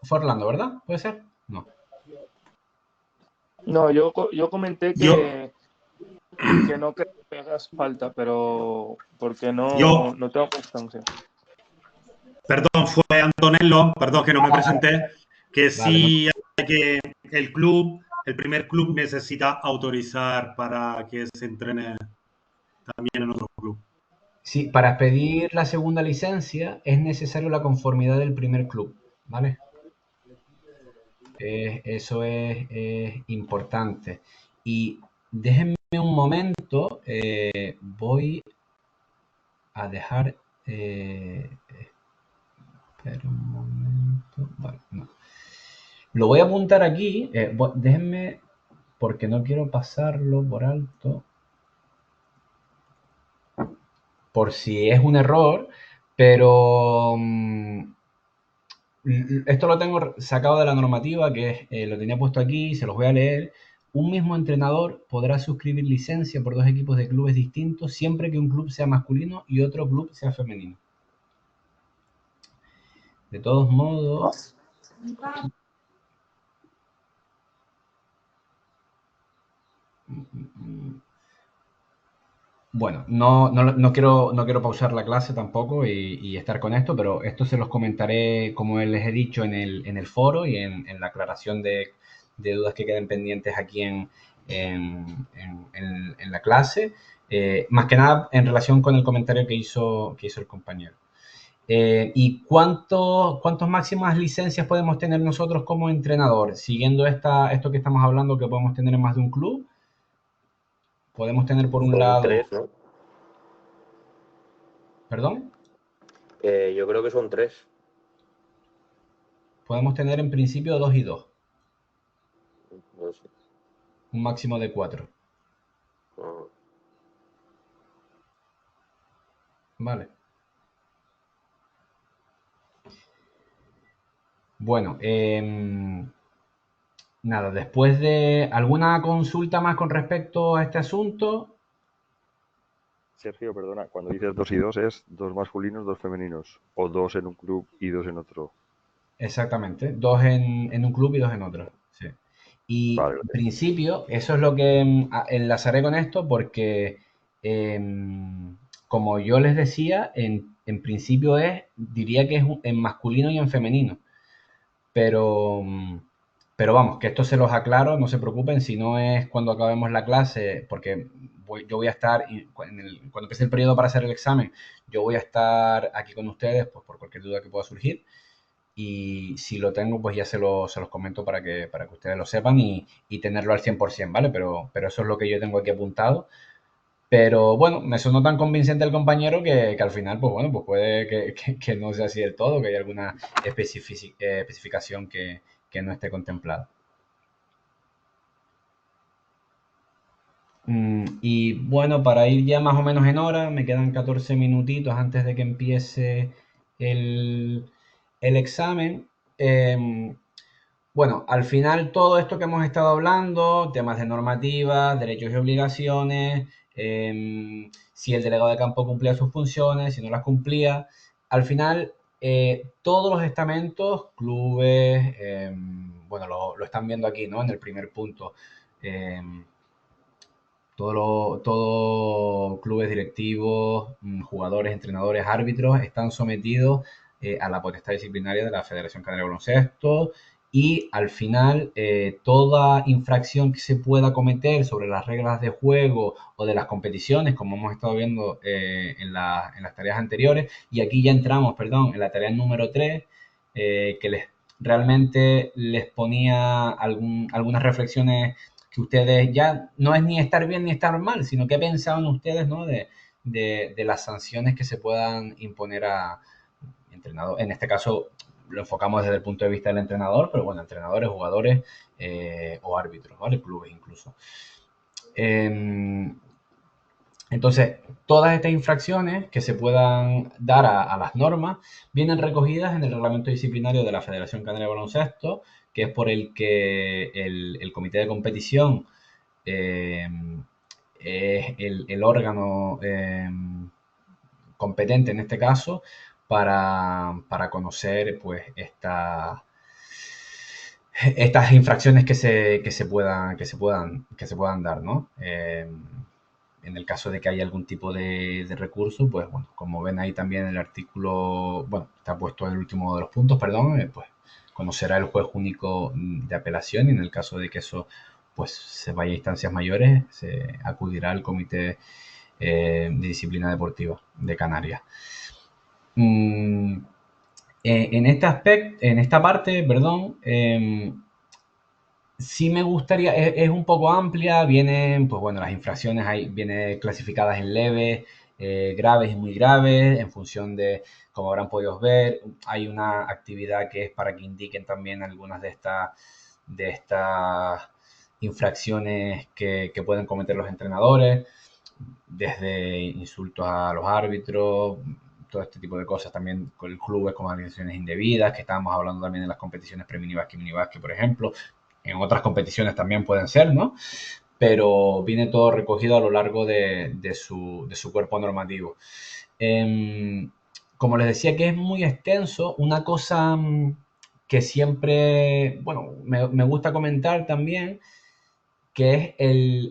Fue Orlando, ¿verdad? ¿Puede ser? No. No, yo comenté que no creo que hagas falta, pero porque no tengo constancia. Perdón, fue Antonello, perdón que no me presenté, que Vale, sí hay que el primer club necesita autorizar para que se entrene también en otro club. sí, para pedir la segunda licencia es necesario la conformidad del primer club, ¿vale? Eso es importante. Y déjenme un momento, voy a dejar... espera un momento. Vale, no. Lo voy a apuntar aquí. Déjenme, porque no quiero pasarlo por alto. Por si es un error, pero Esto lo tengo sacado de la normativa, que lo tenía puesto aquí, se los voy a leer. Un mismo entrenador podrá suscribir licencia por dos equipos de clubes distintos siempre que un club sea masculino y otro club sea femenino. De todos modos, bueno, no quiero pausar la clase tampoco y estar con esto, pero esto se los comentaré, como les he dicho, en el foro y en la aclaración de dudas que queden pendientes aquí en la clase. Más que nada en relación con el comentario que hizo el compañero. ¿Y cuántos máximas licencias podemos tener nosotros como entrenador? Siguiendo esto que estamos hablando, que podemos tener en más de un club, podemos tener por un Son lado, 3, ¿no? perdón, Yo creo que son 3. podemos tener en principio 2 y 2, No sé. un máximo de 4. Ah, Vale. Bueno, nada, después de alguna consulta más con respecto a este asunto, Sergio, perdona, cuando dices 2 y 2 es 2 masculinos, 2 femeninos, o 2 en un club y 2 en otro. exactamente, 2 en un club y 2 en otro. Sí. Y Vale, en vale. principio, eso es lo que enlazaré con esto porque, como yo les decía, en principio diría que es en masculino y en femenino. Pero, pero vamos, que esto se los aclaro, no se preocupen, si no es cuando acabemos la clase, porque yo voy a estar, cuando empiece el periodo para hacer el examen, yo voy a estar aquí con ustedes, pues por cualquier duda que pueda surgir. Y si lo tengo, pues ya se los comento para que ustedes lo sepan y tenerlo al 100%, ¿vale? Pero eso es lo que yo tengo aquí apuntado. Pero bueno, me sonó tan convincente el compañero que al final, pues bueno, pues puede que no sea así del todo, que hay alguna especificación que no esté contemplada. Y bueno, para ir ya más o menos en hora, me quedan 14 minutitos antes de que empiece el, el examen. Bueno, al final todo esto que hemos estado hablando, temas de normativas, derechos y obligaciones, si el delegado de campo cumplía sus funciones, si no las cumplía, al final todos los estamentos, clubes, bueno, lo están viendo aquí, ¿no? En el primer punto. em, todo clubes directivos, jugadores, entrenadores, árbitros están sometidos a la potestad disciplinaria de la Federación Canaria de Baloncesto y al final toda infracción que se pueda cometer sobre las reglas de juego o de las competiciones, como hemos estado viendo en las tareas anteriores, y aquí ya entramos, perdón, en la tarea número 3, realmente les ponía algunas reflexiones que ustedes ya no es ni estar bien ni estar mal, sino que pensaban ustedes, ¿no? De las sanciones que se puedan imponer a entrenador. En este caso lo enfocamos desde el punto de vista del entrenador, pero bueno, entrenadores, jugadores o árbitros, ¿vale? Clubes incluso. Entonces, todas estas infracciones que se puedan dar a las normas vienen recogidas en el reglamento disciplinario de la Federación Canaria de Baloncesto, que es por el que el comité de competición eh, es el órgano competente en este caso para conocer pues estas infracciones que se puedan dar, ¿no? En el caso de que haya algún tipo de recurso, pues bueno, como ven ahí también el artículo, bueno, está puesto el último de los puntos, perdón, pues conocerá el juez único de apelación y en el caso de que eso pues se vaya a instancias mayores, se acudirá al comité de disciplina deportiva de Canarias. En este aspecto, en esta parte, perdón, sí me gustaría, es un poco amplia, vienen, pues bueno, las infracciones ahí vienen clasificadas en leves, graves y muy graves, en función de, como habrán podido ver, hay una actividad que es para que indiquen también algunas de estas infracciones que pueden cometer los entrenadores, desde insultos a los árbitros, todo este tipo de cosas también con clubes como alineaciones indebidas, que estábamos hablando también de las competiciones pre-minibásquet y minibásquet, por ejemplo. En otras competiciones también pueden ser, ¿no? Pero viene todo recogido a lo largo de su cuerpo normativo. Como les decía, que es muy extenso, una cosa que siempre, bueno, me gusta comentar también, que es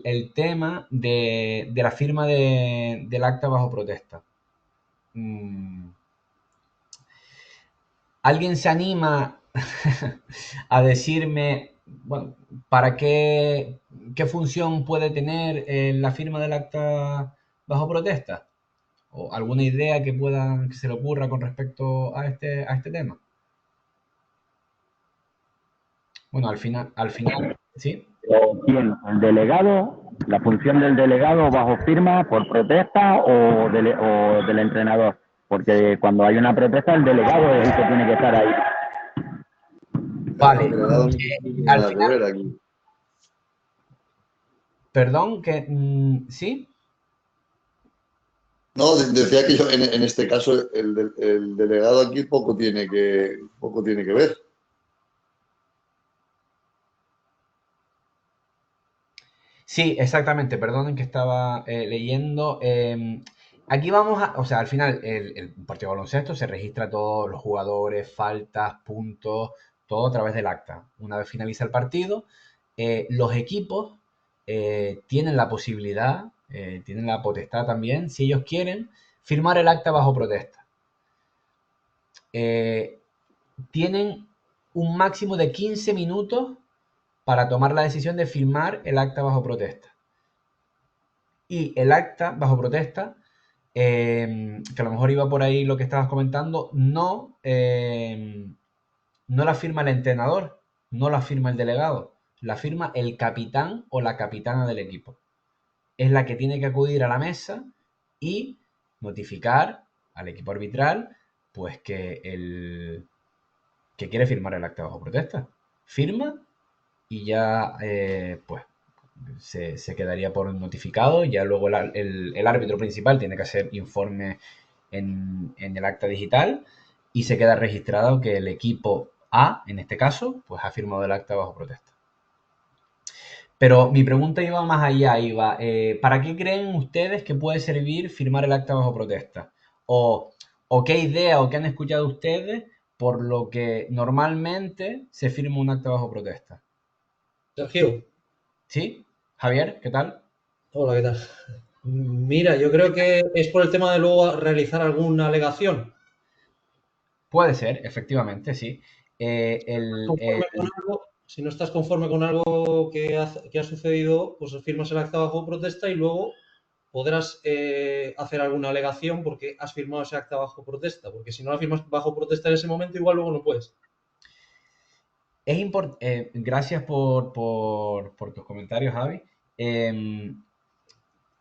el tema de la firma del acta bajo protesta. ¿Alguien se anima a decirme, bueno, para qué función puede tener la firma del acta bajo protesta? ¿O alguna idea que se le ocurra con respecto a este tema? Bueno, al final, ¿sí? ¿Quién? ¿El delegado? ¿La función del delegado bajo firma por protesta o del entrenador? Porque cuando hay una protesta, el delegado es el que tiene que estar ahí. Vale. El delegado no tiene Al nada que final, ver aquí. perdón, que ¿sí? No, decía que yo en este caso el delegado aquí poco tiene que ver. Sí, exactamente, perdonen que estaba leyendo. Aquí vamos o sea, al final el partido de baloncesto se registra todos los jugadores, faltas, puntos, todo a través del acta. Una vez finaliza el partido, los equipos tienen la posibilidad, tienen la potestad también, si ellos quieren, firmar el acta bajo protesta. Tienen un máximo de 15 minutos para tomar la decisión de firmar el acta bajo protesta. Y el acta bajo protesta, que a lo mejor iba por ahí lo que estabas comentando, no la firma el entrenador, no la firma el delegado, la firma el capitán o la capitana del equipo. Es la que tiene que acudir a la mesa y notificar al equipo arbitral pues que quiere firmar el acta bajo protesta. Firma y ya pues se quedaría por notificado. Ya luego el árbitro principal tiene que hacer informe en el acta digital y se queda registrado que el equipo A, en este caso, pues ha firmado el acta bajo protesta. Pero mi pregunta iba más allá, ¿para qué creen ustedes que puede servir firmar el acta bajo protesta? ¿O qué idea o qué han escuchado ustedes por lo que normalmente se firma un acta bajo protesta? Sergio, ¿Sí? Javier, ¿qué tal? hola, ¿qué tal? Mira, yo creo que es por el tema de luego realizar alguna alegación. Puede ser, efectivamente, sí. Si no estás conforme con algo que ha sucedido, pues firmas el acta bajo protesta y luego podrás hacer alguna alegación porque has firmado ese acta bajo protesta. Porque si no la firmas bajo protesta en ese momento, igual luego no puedes. Gracias por tus comentarios, Javi.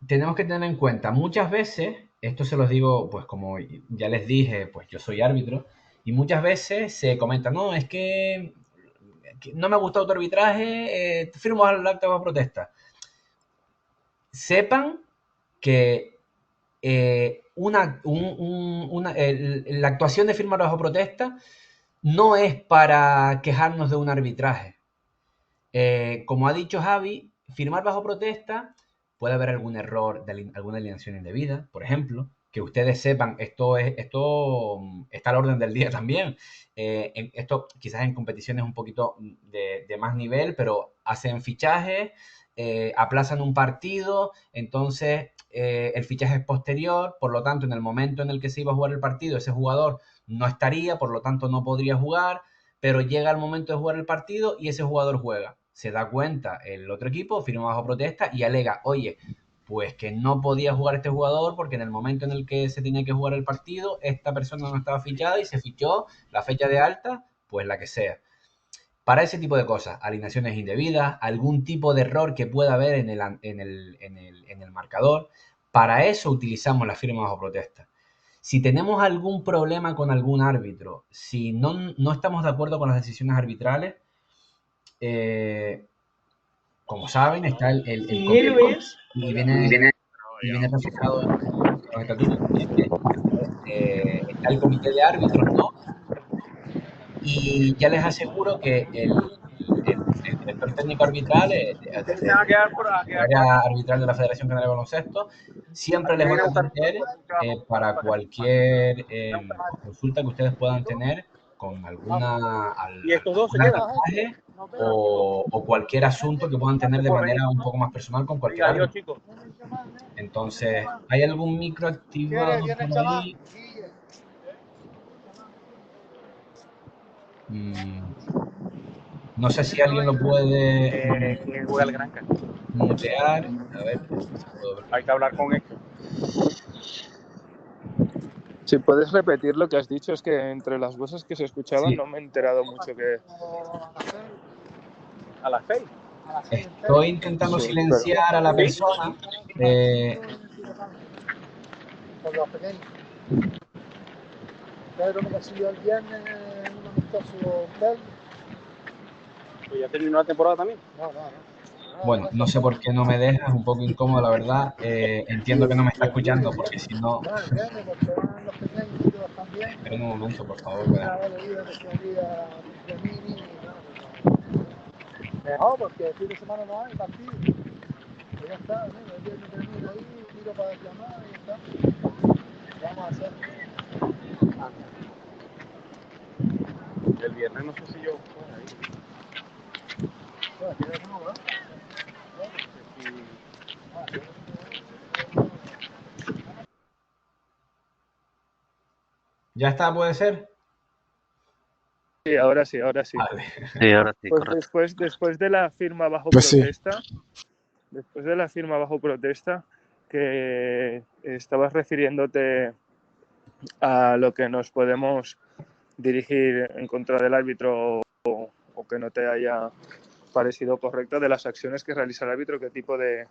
Tenemos que tener en cuenta, muchas veces, esto se los digo, pues como ya les dije, pues yo soy árbitro, y muchas veces se comenta, no, es que no me ha gustado tu arbitraje, firmo el acta bajo protesta. Sepan que la actuación de firmar bajo protesta no es para quejarnos de un arbitraje. Como ha dicho Javi, firmar bajo protesta puede haber algún error de alguna alineación indebida, por ejemplo, que ustedes sepan, esto está al orden del día también. Esto quizás en competiciones un poquito de más nivel, pero hacen fichajes, aplazan un partido, entonces el fichaje es posterior, por lo tanto en el momento en el que se iba a jugar el partido, ese jugador no estaría, por lo tanto no podría jugar, pero llega el momento de jugar el partido y ese jugador juega. Se da cuenta el otro equipo, firma bajo protesta y alega, oye, pues que no podía jugar este jugador porque en el momento en el que se tenía que jugar el partido, esta persona no estaba fichada y se fichó la fecha de alta, pues la que sea. Para ese tipo de cosas, alineaciones indebidas, algún tipo de error que pueda haber en el marcador, para eso utilizamos la firma bajo protesta. Si tenemos algún problema con algún árbitro, si no estamos de acuerdo con las decisiones arbitrales, como saben, está el Héroes. y viene reflejado con esta turno, está el comité de árbitros, ¿no? Y ya les aseguro que el director técnico arbitral, desde el área arbitral de la Federación Canaria de Baloncesto, siempre les van a atender para cualquier consulta que ustedes puedan tener con algún arbitraje o cualquier asunto que puedan tener de manera un poco más personal con cualquier árbitro. Entonces, ¿hay algún micro activado por ahí? No sé si alguien lo puede mutear. A ver, si puedo ver. Hay que hablar con él. Si puedes repetir lo que has dicho, es que entre las voces que se escuchaban Sí. no me he enterado mucho que... ¿A las 6? Estoy intentando Sí, silenciar a la persona. Por los pequeños. Pedro me consiguió el viernes en un amistoso hotel. Pues ya terminó la temporada también. No. Bueno, no sé por qué no me deja, es un poco incómodo, la verdad. Entiendo que no me está escuchando, porque si no... Esperen un momento, por favor. No, porque el fin de semana no hay partido. Pues ya está, mira, el viernes termina ahí, tiro para llamar y ya está. Vamos a hacer. El viernes no sé si yo... Bueno, ¿quieres uno, verdad? ¿Ya está, puede ser? Sí, ahora sí. Vale. Sí, ahora sí, Pues correcto. después de la firma bajo Pues sí. protesta, después de la firma bajo protesta, que estabas refiriéndote a lo que nos podemos dirigir en contra del árbitro o que no te haya parecido correcta, de las acciones que realiza el árbitro, qué tipo de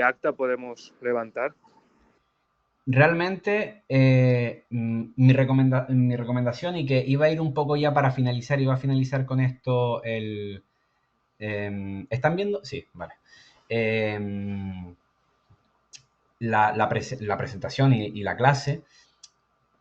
acta podemos levantar. Realmente, mi recomendación, y que iba a ir un poco ya para finalizar, iba a finalizar con esto ¿están viendo? Sí, vale. La presentación y la clase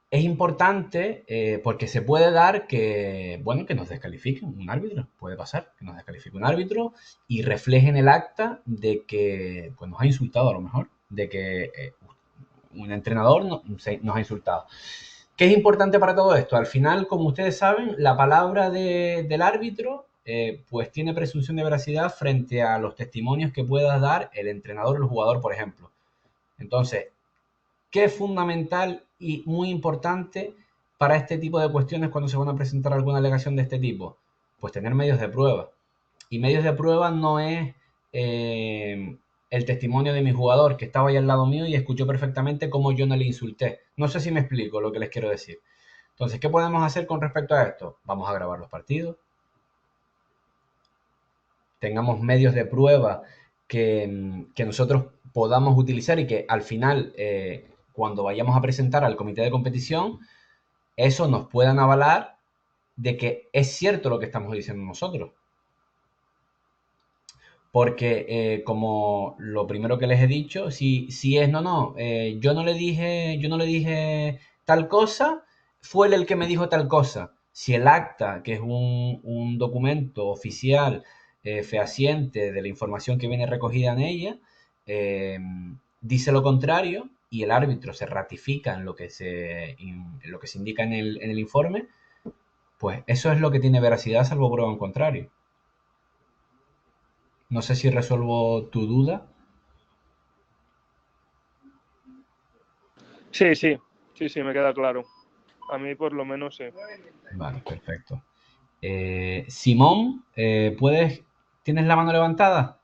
es importante porque se puede dar que nos descalifiquen un árbitro. Puede pasar que nos descalifique un árbitro y refleje en el acta de que nos ha insultado a lo mejor, de que un entrenador nos ha insultado. ¿Qué es importante para todo esto? Al final, como ustedes saben, la palabra del árbitro pues tiene presunción de veracidad frente a los testimonios que pueda dar el entrenador o el jugador, por ejemplo. Entonces, ¿qué es fundamental y muy importante para este tipo de cuestiones cuando se van a presentar alguna alegación de este tipo? Pues tener medios de prueba. Y medios de prueba no es el testimonio de mi jugador que estaba ahí al lado mío y escuchó perfectamente cómo yo no le insulté. No sé si me explico lo que les quiero decir. Entonces, ¿qué podemos hacer con respecto a esto? Vamos a grabar los partidos. Tengamos medios de prueba que nosotros podamos utilizar y que al final, cuando vayamos a presentar al comité de competición, eso nos puedan avalar de que es cierto lo que estamos diciendo nosotros. Porque como lo primero que les he dicho, si es yo no le dije tal cosa, fue él el que me dijo tal cosa. Si el acta, que es un documento oficial fehaciente de la información que viene recogida en ella, dice lo contrario y el árbitro se ratifica en lo que se indica en el informe, pues eso es lo que tiene veracidad salvo prueba en contrario. No sé si resuelvo tu duda. Sí, me queda claro. A mí por lo menos sí. Vale, perfecto. Simón, ¿tienes la mano levantada?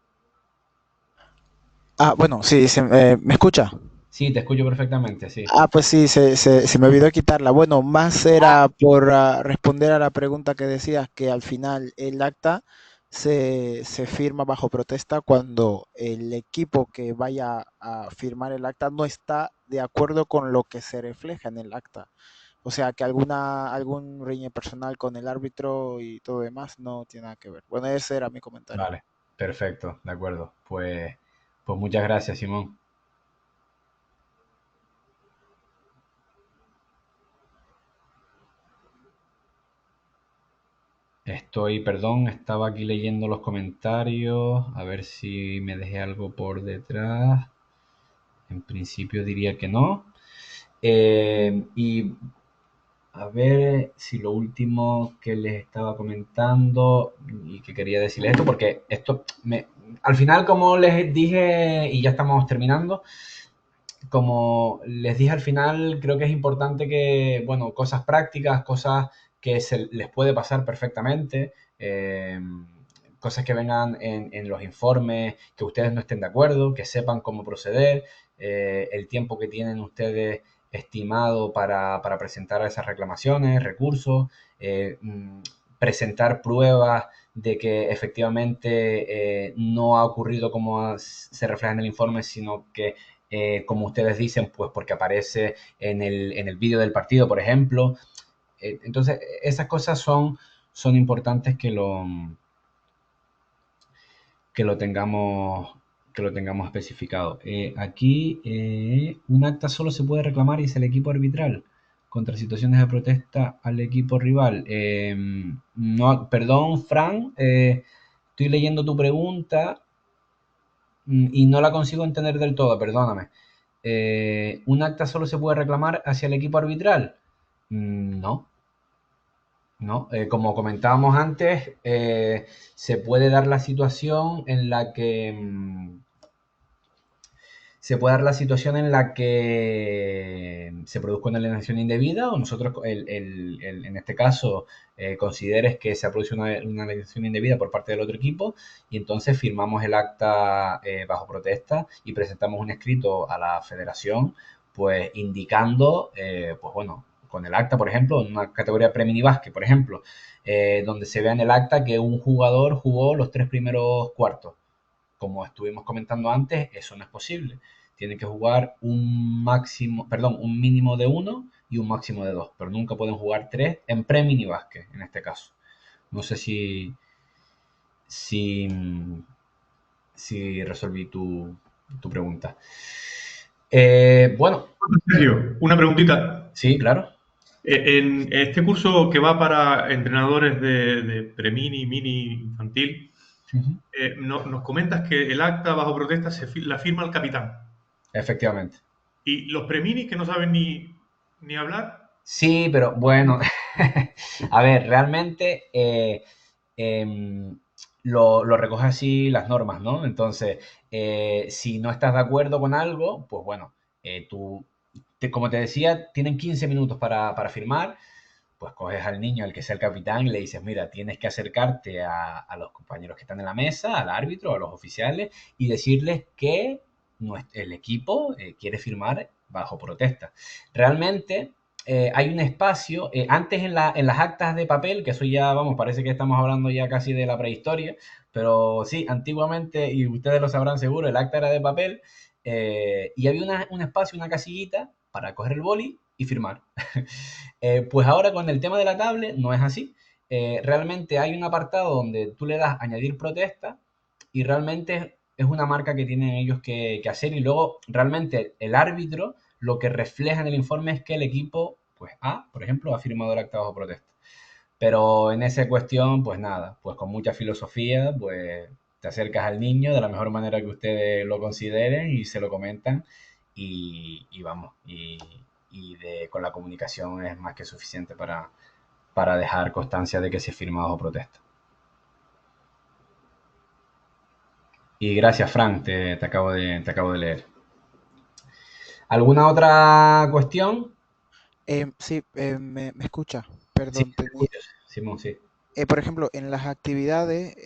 Bueno, sí, ¿me escucha? Sí, te escucho perfectamente, sí. Pues sí, se me olvidó quitarla. Bueno, más era por responder a la pregunta que decías, que al final el acta se firma bajo protesta cuando el equipo que vaya a firmar el acta no está de acuerdo con lo que se refleja en el acta. O sea, que algún riñe personal con el árbitro y todo demás no tiene nada que ver. Bueno, ese era mi comentario. Vale, perfecto, de acuerdo. Pues Pues muchas gracias, Simón. Perdón, estaba aquí leyendo los comentarios, a ver si me dejé algo por detrás. En principio diría que no. Y a ver si lo último que les estaba comentando y que quería decirles esto, porque al final, como les dije, y ya estamos terminando, como les dije al final, creo que es importante que, bueno, cosas prácticas, cosas que se les puede pasar perfectamente, cosas que vengan en los informes, que ustedes no estén de acuerdo, que sepan cómo proceder, el tiempo que tienen ustedes estimado para presentar esas reclamaciones, recursos, presentar pruebas de que efectivamente no ha ocurrido como se refleja en el informe, sino que como ustedes dicen, pues porque aparece en el vídeo del partido, por ejemplo. Entonces, esas cosas son importantes que lo tengamos especificado. Aquí, un acta solo se puede reclamar y es el equipo arbitral contra situaciones de protesta al equipo rival. No, perdón, Fran, estoy leyendo tu pregunta y no la consigo entender del todo, perdóname. ¿Un acta solo se puede reclamar hacia el equipo arbitral? No, no. Como comentábamos antes, se puede dar la situación en la que se produzca una alienación indebida o nosotros, en este caso, consideres que se ha producido una alienación indebida por parte del otro equipo y entonces firmamos el acta bajo protesta y presentamos un escrito a la federación, pues indicando, pues bueno, con el acta, por ejemplo, en una categoría pre-mini básquet, por ejemplo, donde se vea en el acta que un jugador jugó los 3 primeros cuartos. Como estuvimos comentando antes, eso no es posible. Tienen que jugar un mínimo de 1 y un máximo de 2, pero nunca pueden jugar 3 en pre-mini básquet, en este caso. No sé si, si resolví tu pregunta. Bueno. Sergio, una preguntita. Sí, claro. En este curso que va para entrenadores de pre-mini, mini, infantil, nos comentas que el acta bajo protesta la firma el capitán. Efectivamente. ¿Y los pre-mini que no saben ni hablar? Sí, pero bueno, a ver, realmente lo recoge así las normas, ¿no? Entonces, si no estás de acuerdo con algo, pues bueno, como te decía, tienen 15 minutos para firmar, pues coges al niño, al que sea el capitán, y le dices, mira, tienes que acercarte a los compañeros que están en la mesa, al árbitro, a los oficiales, y decirles que el equipo quiere firmar bajo protesta. Realmente hay un espacio, antes en las actas de papel, que eso ya, vamos, parece que estamos hablando ya casi de la prehistoria, pero sí, antiguamente, y ustedes lo sabrán seguro, el acta era de papel, y había un espacio, una casillita para coger el boli y firmar. Pues ahora con el tema de la tablet no es así. Realmente hay un apartado donde tú le das añadir protesta y realmente es una marca que tienen ellos que hacer y luego realmente el árbitro lo que refleja en el informe es que el equipo, pues por ejemplo, ha firmado el acta bajo protesta. Pero en esa cuestión, pues nada, pues con mucha filosofía, pues te acercas al niño de la mejor manera que ustedes lo consideren y se lo comentan y vamos, con la comunicación es más que suficiente para dejar constancia de que se firma bajo protesta. Y gracias, Frank, te acabo de leer. ¿Alguna otra cuestión? Sí, me escucha. Perdón. Sí, Simón, sí. Por ejemplo, en las actividades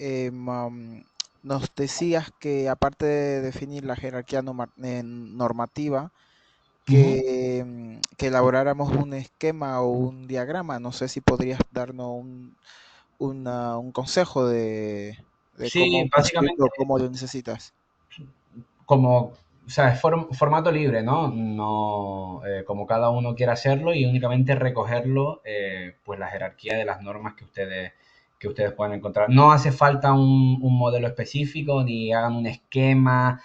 nos decías que aparte de definir la jerarquía normativa, que elaboráramos un esquema o un diagrama. No sé si podrías darnos un consejo de Sí, cómo básicamente, construirlo, cómo lo necesitas. o sea, es formato libre, ¿no? No, como cada uno quiera hacerlo y únicamente recogerlo, pues la jerarquía de las normas que ustedes puedan encontrar. No hace falta un modelo específico ni hagan un esquema.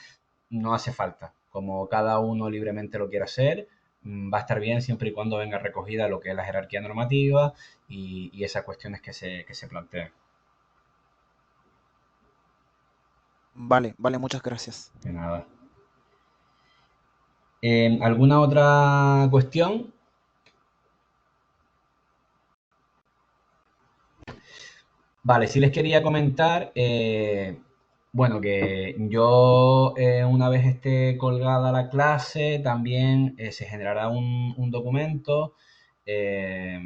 no hace falta. Como cada uno libremente lo quiera hacer, va a estar bien siempre y cuando venga recogida lo que es la jerarquía normativa y esas cuestiones que se plantean. Vale, vale, muchas gracias. De nada. ¿Alguna otra cuestión? Vale, sí les quería comentar, bueno, que yo una vez esté colgada la clase, también se generará un documento eh,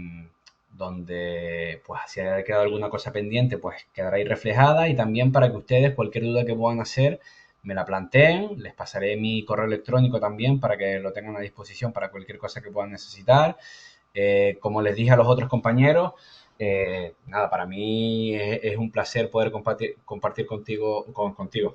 donde, pues, si haya quedado alguna cosa pendiente, pues quedará ahí reflejada y también para que ustedes, cualquier duda que puedan hacer, me la planteen. Les pasaré mi correo electrónico también para que lo tengan a disposición para cualquier cosa que puedan necesitar. Como les dije a los otros compañeros, nada, para mí es un placer poder compartir contigo,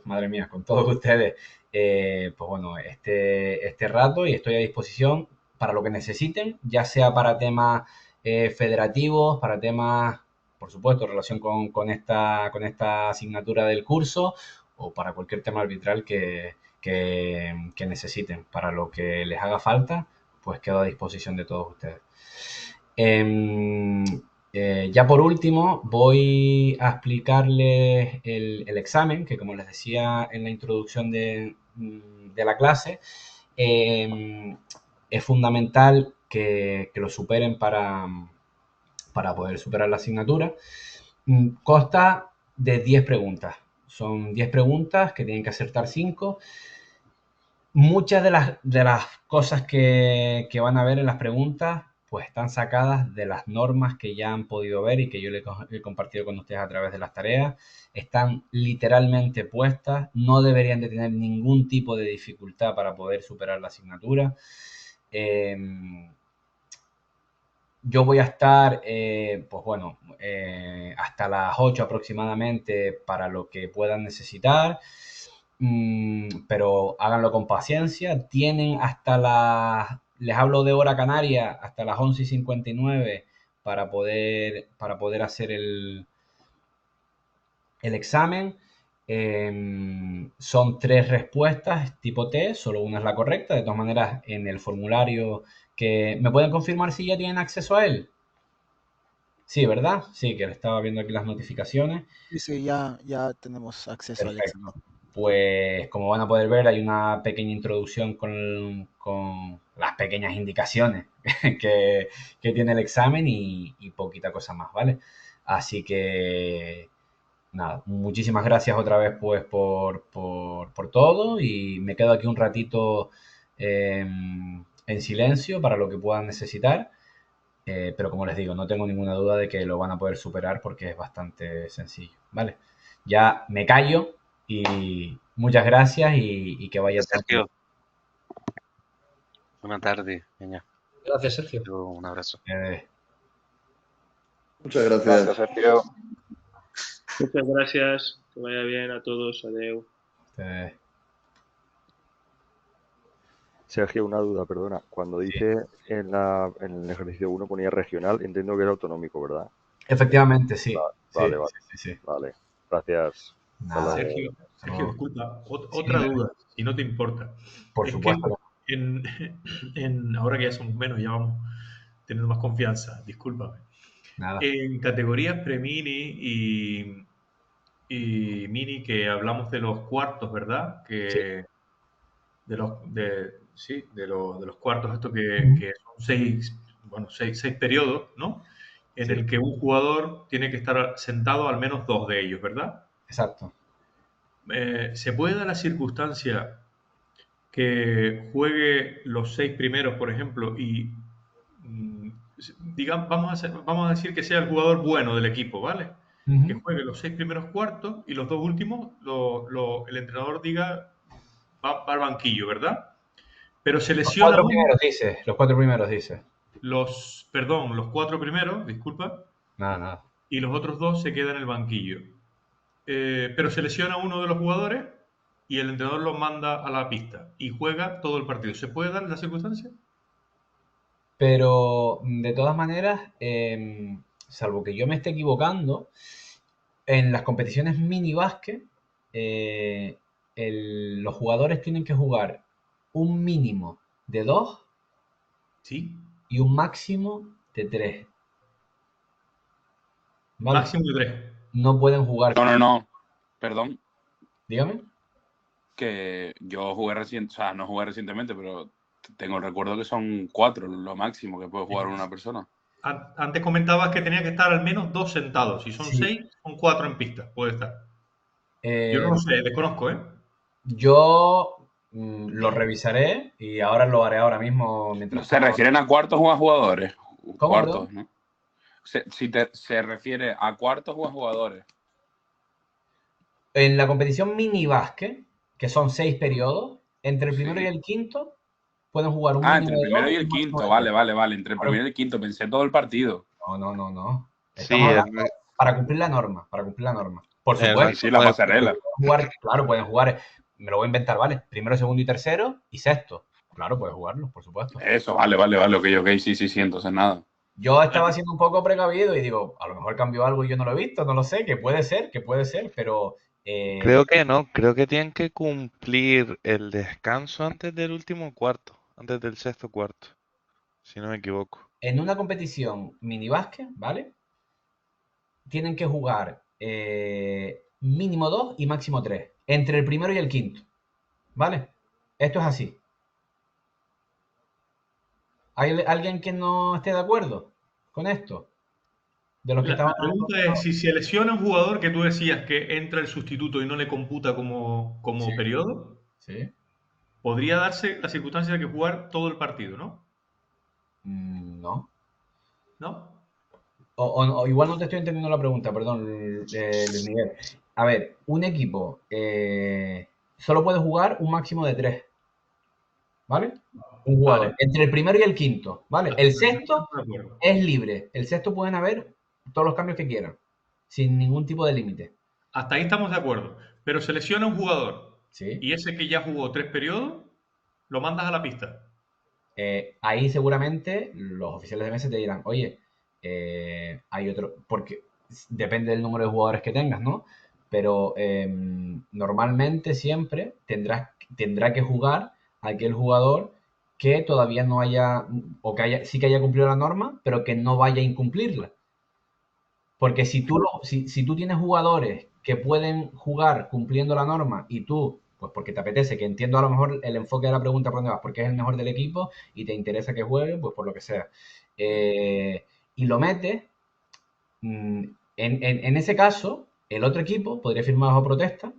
madre mía, con todos ustedes, pues bueno, este rato y estoy a disposición para lo que necesiten, ya sea para temas federativos, para temas, por supuesto, en relación con esta asignatura del curso o para cualquier tema arbitral que necesiten. Para lo que les haga falta, pues quedo a disposición de todos ustedes. Ya por último, voy a explicarles el examen, que como les decía en la introducción de la clase, es fundamental que lo superen para poder superar la asignatura. Consta de 10 preguntas. Son 10 preguntas que tienen que acertar 5. Muchas de las cosas que van a ver en las preguntas pues están sacadas de las normas que ya han podido ver y que yo he compartido con ustedes a través de las tareas. Están literalmente puestas, no deberían de tener ningún tipo de dificultad para poder superar la asignatura. Yo voy a estar, pues bueno, hasta las 8 aproximadamente para lo que puedan necesitar. Pero háganlo con paciencia. Tienen les hablo de hora canaria, hasta las 11:59 para poder hacer el examen. Son 3 respuestas tipo T, solo una es la correcta. De todas maneras, en el formulario ¿me pueden confirmar si ya tienen acceso a él? Sí, ¿verdad? Sí, que le estaba viendo aquí las notificaciones. Sí, ya tenemos acceso al Perfecto. examen. Pues como van a poder ver, hay una pequeña introducción con las pequeñas indicaciones que tiene el examen y poquita cosa más, ¿vale? Así que, nada, muchísimas gracias otra vez pues por todo y me quedo aquí un ratito en silencio para lo que puedan necesitar. Pero como les digo, no tengo ninguna duda de que lo van a poder superar porque es bastante sencillo, ¿vale? Ya me callo y muchas gracias y que vaya todo bien. Sergio, buena tarde. Venga. Gracias, Sergio. Un abrazo. Muchas gracias. Gracias, Sergio. Muchas gracias. Que vaya bien a todos. Adeu. Sergio, una duda, perdona. Cuando dice en el ejercicio 1 ponía regional, entiendo que era autonómico, ¿verdad? Efectivamente, sí. Vale, Sí. vale. Gracias. Nada. Sergio, disculpa, otra duda, si no te importa. Por supuesto. Ahora que ya somos menos, ya vamos teniendo más confianza, discúlpame. Nada. En categorías pre-mini y mini, que hablamos de los cuartos, ¿verdad? De los cuartos, esto que son 6 periodos, ¿no? En el que un jugador tiene que estar sentado al menos 2 de ellos, ¿verdad? Exacto. ¿Se puede dar la circunstancia que juegue los 6 primeros, por ejemplo, y vamos a decir que sea el jugador bueno del equipo, ¿vale? Que juegue los 6 primeros cuartos y los 2 últimos, el entrenador diga va al banquillo, ¿verdad? Pero se lesiona Los 4 primeros dice. los 4 primeros, disculpa. Nada. Y los otros 2 se quedan en el banquillo. Pero se lesiona uno de los jugadores y el entrenador los manda a la pista y juega todo el partido. ¿Se puede dar la circunstancia? Pero de todas maneras, salvo que yo me esté equivocando, en las competiciones mini básquet los jugadores tienen que jugar un mínimo de 2 Sí. y un máximo de 3. ¿Vale? Máximo de 3. No pueden jugar. No. Perdón. Dígame. Que yo jugué no jugué recientemente, pero tengo el recuerdo que son 4 lo máximo que puede jugar una persona. Antes comentabas que tenía que estar al menos 2 sentados. Si son Sí. 6, son 4 en pista. Puede estar. Yo no lo sé, desconozco, ¿eh? Yo lo revisaré y ahora lo haré ahora mismo mientras. Se refieren a cuartos o a jugadores. ¿Cómo, cuartos, ¿no? Se refiere a cuartos o a jugadores. En la competición mini básquet, que son 6 periodos, entre el primero y el quinto pueden jugar un mínimo entre el de primero 2 y el un máximo quinto. de Vale. Entre el primero y el quinto. Pensé todo el partido. No. Sí, Estamos hablando para cumplir la norma. Por supuesto. Sí, la pasarela. Pueden jugar, me lo voy a inventar, ¿vale? Primero, segundo y tercero y sexto. Claro, puedes jugarlo, por supuesto. Eso, vale, ok, sí, entonces nada. Yo estaba siendo un poco precavido y digo, a lo mejor cambió algo y yo no lo he visto, no lo sé, que puede ser, pero... creo que no, creo que tienen que cumplir el descanso antes del último cuarto, antes del sexto cuarto, si no me equivoco. En una competición mini básquet, ¿vale? Tienen que jugar mínimo 2 y máximo 3, entre el primero y el quinto, ¿vale? Esto es así. ¿Hay alguien que no esté de acuerdo con esto? De los que La pregunta es, si se lesiona un jugador que tú decías que entra el sustituto y no le computa como periodo, Sí. podría darse la circunstancia de que jugar todo el partido, ¿no? No. ¿No? O igual no te estoy entendiendo la pregunta, perdón, Luis Miguel. A ver, un equipo solo puede jugar un máximo de 3, ¿vale? Un jugador, entre el primero y el quinto, ¿vale? El sexto es libre, el sexto pueden haber todos los cambios que quieran, sin ningún tipo de límite. Hasta ahí estamos de acuerdo. Pero se lesiona un jugador Sí. y ese que ya jugó 3 periodos, lo mandas a la pista. Ahí seguramente los oficiales de mesa te dirán, oye, hay otro, porque depende del número de jugadores que tengas, ¿no? Pero normalmente siempre tendrá que jugar aquel jugador que todavía no haya, o que sí que haya cumplido la norma, pero que no vaya a incumplirla. Porque si tú tienes jugadores que pueden jugar cumpliendo la norma y tú, pues porque te apetece, que entiendo a lo mejor el enfoque de la pregunta por dónde vas, porque es el mejor del equipo y te interesa que juegue, pues por lo que sea. Y lo metes, en ese caso, el otro equipo podría firmar bajo protesta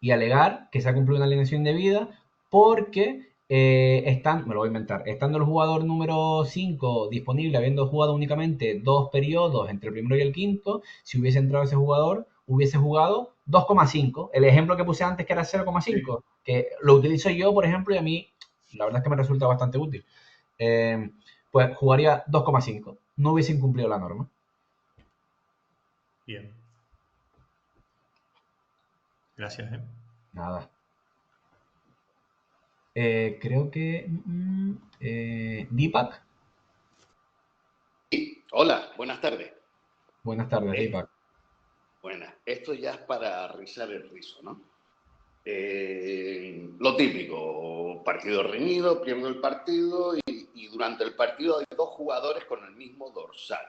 y alegar que se ha cumplido una alineación indebida porque me lo voy a inventar, estando el jugador número 5 disponible, habiendo jugado únicamente 2 periodos entre el primero y el quinto, si hubiese entrado ese jugador, hubiese jugado 2,5. El ejemplo que puse antes, que era 0,5, que lo utilizo yo, por ejemplo, y a mí la verdad es que me resulta bastante útil. Pues jugaría 2,5. No hubiese incumplido la norma. Bien. Gracias, ¿eh? Nada. Creo que... Deepak. Hola, buenas tardes. Buenas tardes, Deepak. Buenas. Esto ya es para rizar el rizo, ¿no? Lo típico, partido reñido, pierdo el partido y durante el partido hay 2 jugadores con el mismo dorsal.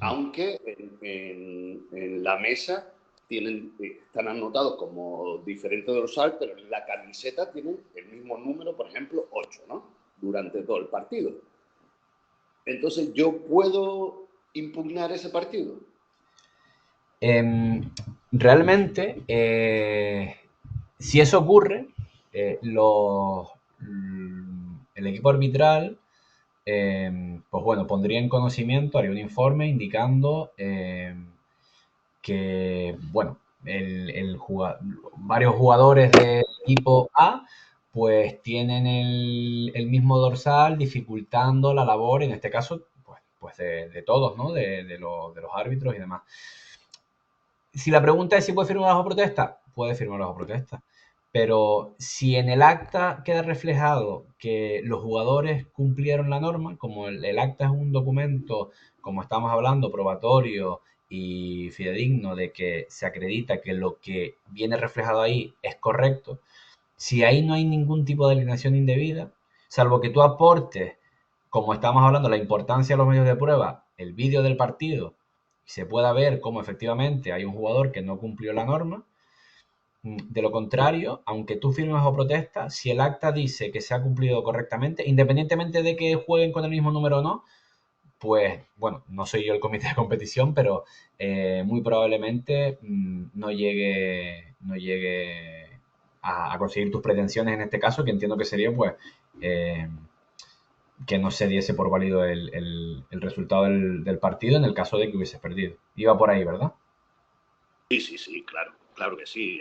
Aunque en la mesa están anotados como diferente dorsal, pero en la camiseta tienen el mismo número, por ejemplo, 8, ¿no? Durante todo el partido. Entonces, ¿yo puedo impugnar ese partido? Realmente, si eso ocurre, el equipo arbitral, pues bueno, pondría en conocimiento, haría un informe indicando que, bueno, varios jugadores del equipo A pues tienen el mismo dorsal, dificultando la labor, en este caso, pues de todos, ¿no? De los árbitros y demás. Si la pregunta es si puede firmar bajo protesta, puede firmar bajo protesta. Pero si en el acta queda reflejado que los jugadores cumplieron la norma, como el acta es un documento, como estamos hablando, probatorio y fidedigno, de que se acredita que lo que viene reflejado ahí es correcto, si ahí no hay ningún tipo de alineación indebida, salvo que tú aportes, como estamos hablando, la importancia de los medios de prueba, el vídeo del partido, y se pueda ver cómo efectivamente hay un jugador que no cumplió la norma. De lo contrario, aunque tú firmes bajo protesta, si el acta dice que se ha cumplido correctamente, independientemente de que jueguen con el mismo número o no, pues, bueno, no soy yo el comité de competición, pero muy probablemente no llegue a conseguir tus pretensiones en este caso, que entiendo que sería, pues, que no se diese por válido el resultado del partido en el caso de que hubieses perdido. Iba por ahí, ¿verdad? Sí, claro que sí.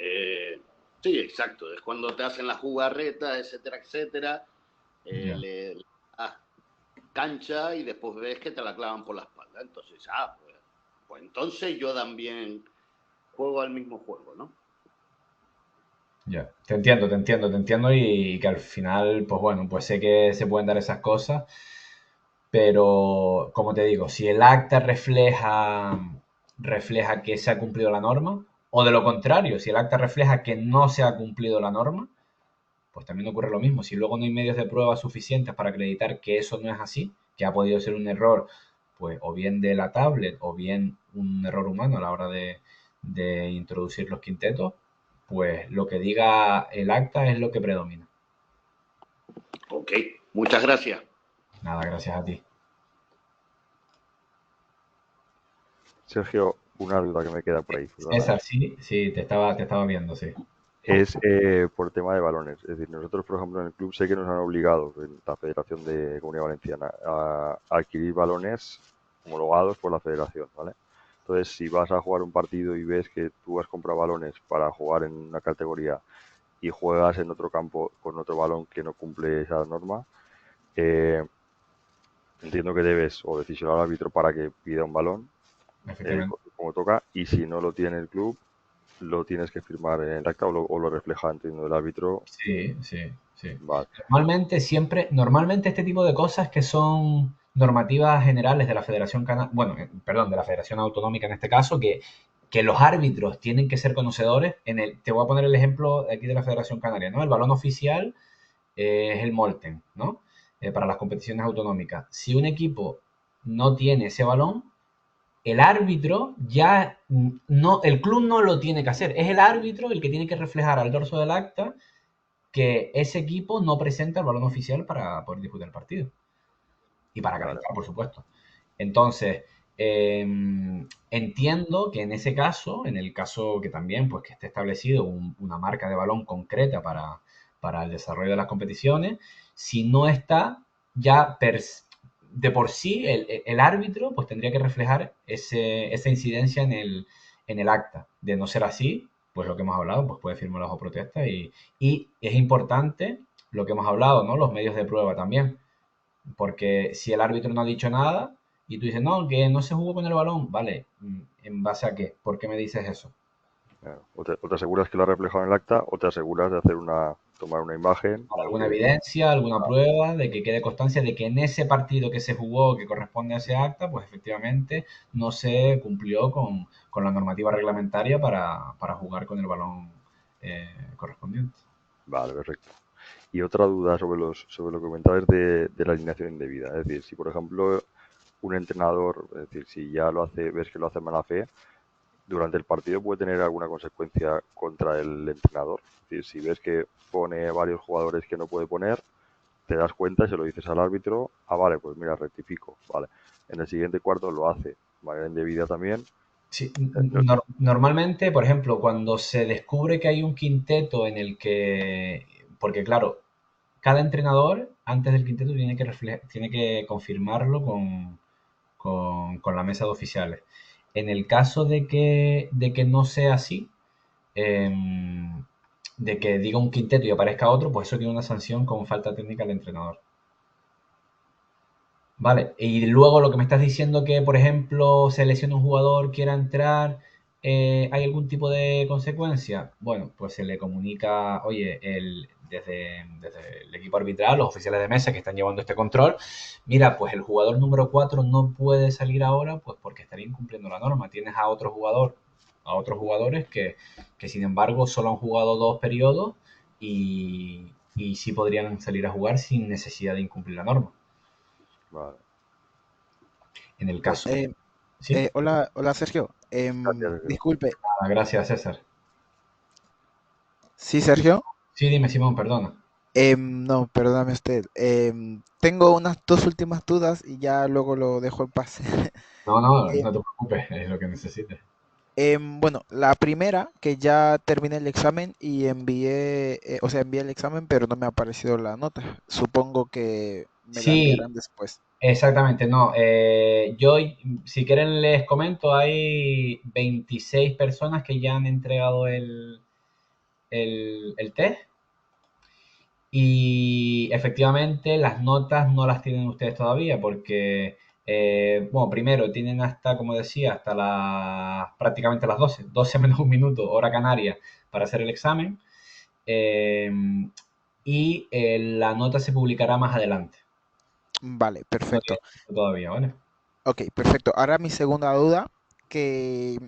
Sí, exacto. Es cuando te hacen la jugarreta, etcétera, etcétera. Ya. Le das cancha y después ves que te la clavan por la espalda. Entonces, pues entonces yo también juego al mismo juego, ¿no? Ya, te entiendo y que al final, pues bueno, pues sé que se pueden dar esas cosas, pero como te digo, si el acta refleja que se ha cumplido la norma, o de lo contrario, si el acta refleja que no se ha cumplido la norma, pues también ocurre lo mismo. Si luego no hay medios de prueba suficientes para acreditar que eso no es así, que ha podido ser un error, pues o bien de la tablet o bien un error humano a la hora de introducir los quintetos, pues lo que diga el acta es lo que predomina. Ok, muchas gracias. Nada, gracias a ti. Sergio, una duda que me queda por ahí. César, sí, te estaba viendo, sí. Es por tema de balones. Es decir, nosotros, por ejemplo, en el club sé que nos han obligado, en la Federación de Comunidad Valenciana, a adquirir balones homologados por la Federación, ¿vale? Entonces, si vas a jugar un partido y ves que tú has comprado balones para jugar en una categoría y juegas en otro campo con otro balón que no cumple esa norma, entiendo que debes o decisionar al árbitro para que pida un balón, como toca, y si no lo tiene el club, lo tienes que firmar en el acta o lo refleja, entiendo, el árbitro. Sí. Vale. Normalmente este tipo de cosas que son normativas generales de la Federación de la Federación Autonómica en este caso, que los árbitros tienen que ser conocedores. Te voy a poner el ejemplo aquí de la Federación Canaria, ¿no? El balón oficial es el Molten, ¿no? Para las competiciones autonómicas. Si un equipo no tiene ese balón, el árbitro ya no, el club no lo tiene que hacer. Es el árbitro el que tiene que reflejar al dorso del acta que ese equipo no presenta el balón oficial para poder disputar el partido. Y para calentar, por supuesto. Entonces, entiendo que en ese caso, en el caso que también pues que esté establecido una marca de balón concreta para el desarrollo de las competiciones, si no está, ya de por sí el árbitro pues tendría que reflejar esa incidencia en el acta. De no ser así, pues lo que hemos hablado, pues puede firmar bajo protesta y es importante lo que hemos hablado, ¿no? Los medios de prueba también. Porque si el árbitro no ha dicho nada y tú dices, no, que no se jugó con el balón, vale, ¿en base a qué? ¿Por qué me dices eso? O te aseguras que lo ha reflejado en el acta o te aseguras de tomar una imagen. Alguna evidencia, alguna prueba de que quede constancia de que en ese partido que se jugó, que corresponde a ese acta, pues efectivamente no se cumplió con la normativa reglamentaria para jugar con el balón correspondiente. Vale, perfecto. Y otra duda sobre lo que comentabas de la alineación indebida. Es decir, si por ejemplo un entrenador, es decir, si ya ves que lo hace mala fe, durante el partido puede tener alguna consecuencia contra el entrenador. Es decir, si ves que pone varios jugadores que no puede poner, te das cuenta y se lo dices al árbitro, vale, pues mira, rectifico, vale. En el siguiente cuarto lo hace de manera indebida también. Sí, normalmente, por ejemplo, cuando se descubre que hay un quinteto en el que, porque claro, cada entrenador antes del quinteto tiene que confirmarlo con la mesa de oficiales. En el caso de que no sea así, de que diga un quinteto y aparezca otro, pues eso tiene una sanción con falta técnica al entrenador. Vale, y luego lo que me estás diciendo que, por ejemplo, se lesiona un jugador, quiera entrar, hay algún tipo de consecuencia, bueno, pues se le comunica, oye, desde el equipo arbitral, los oficiales de mesa que están llevando este control, mira, pues el jugador número 4 no puede salir ahora, pues porque estaría incumpliendo la norma. Tienes a otro jugador, a otros jugadores que sin embargo solo han jugado 2 periodos y sí podrían salir a jugar sin necesidad de incumplir la norma. Vale. En el caso. ¿Sí? Hola, hola Sergio. Disculpe. Gracias, César. ¿Sí, Sergio? Sí, dime, Simón, perdona. No, perdóname usted. Tengo unas dos últimas dudas y ya luego lo dejo en paz. No, no te preocupes, es lo que necesites. Bueno, la primera, que ya terminé el examen y envié el examen, pero no me ha aparecido la nota. Supongo que me la Sí, enviarán después. exactamente, no. Yo, si quieren, les comento, hay 26 personas que ya han entregado el test y efectivamente las notas no las tienen ustedes todavía porque, bueno, primero tienen hasta, como decía, hasta prácticamente las 12 menos un minuto, hora canaria, para hacer el examen. Y la nota se publicará más adelante. Vale, perfecto. Todavía, ¿vale? Ok, perfecto. Ahora mi segunda duda, que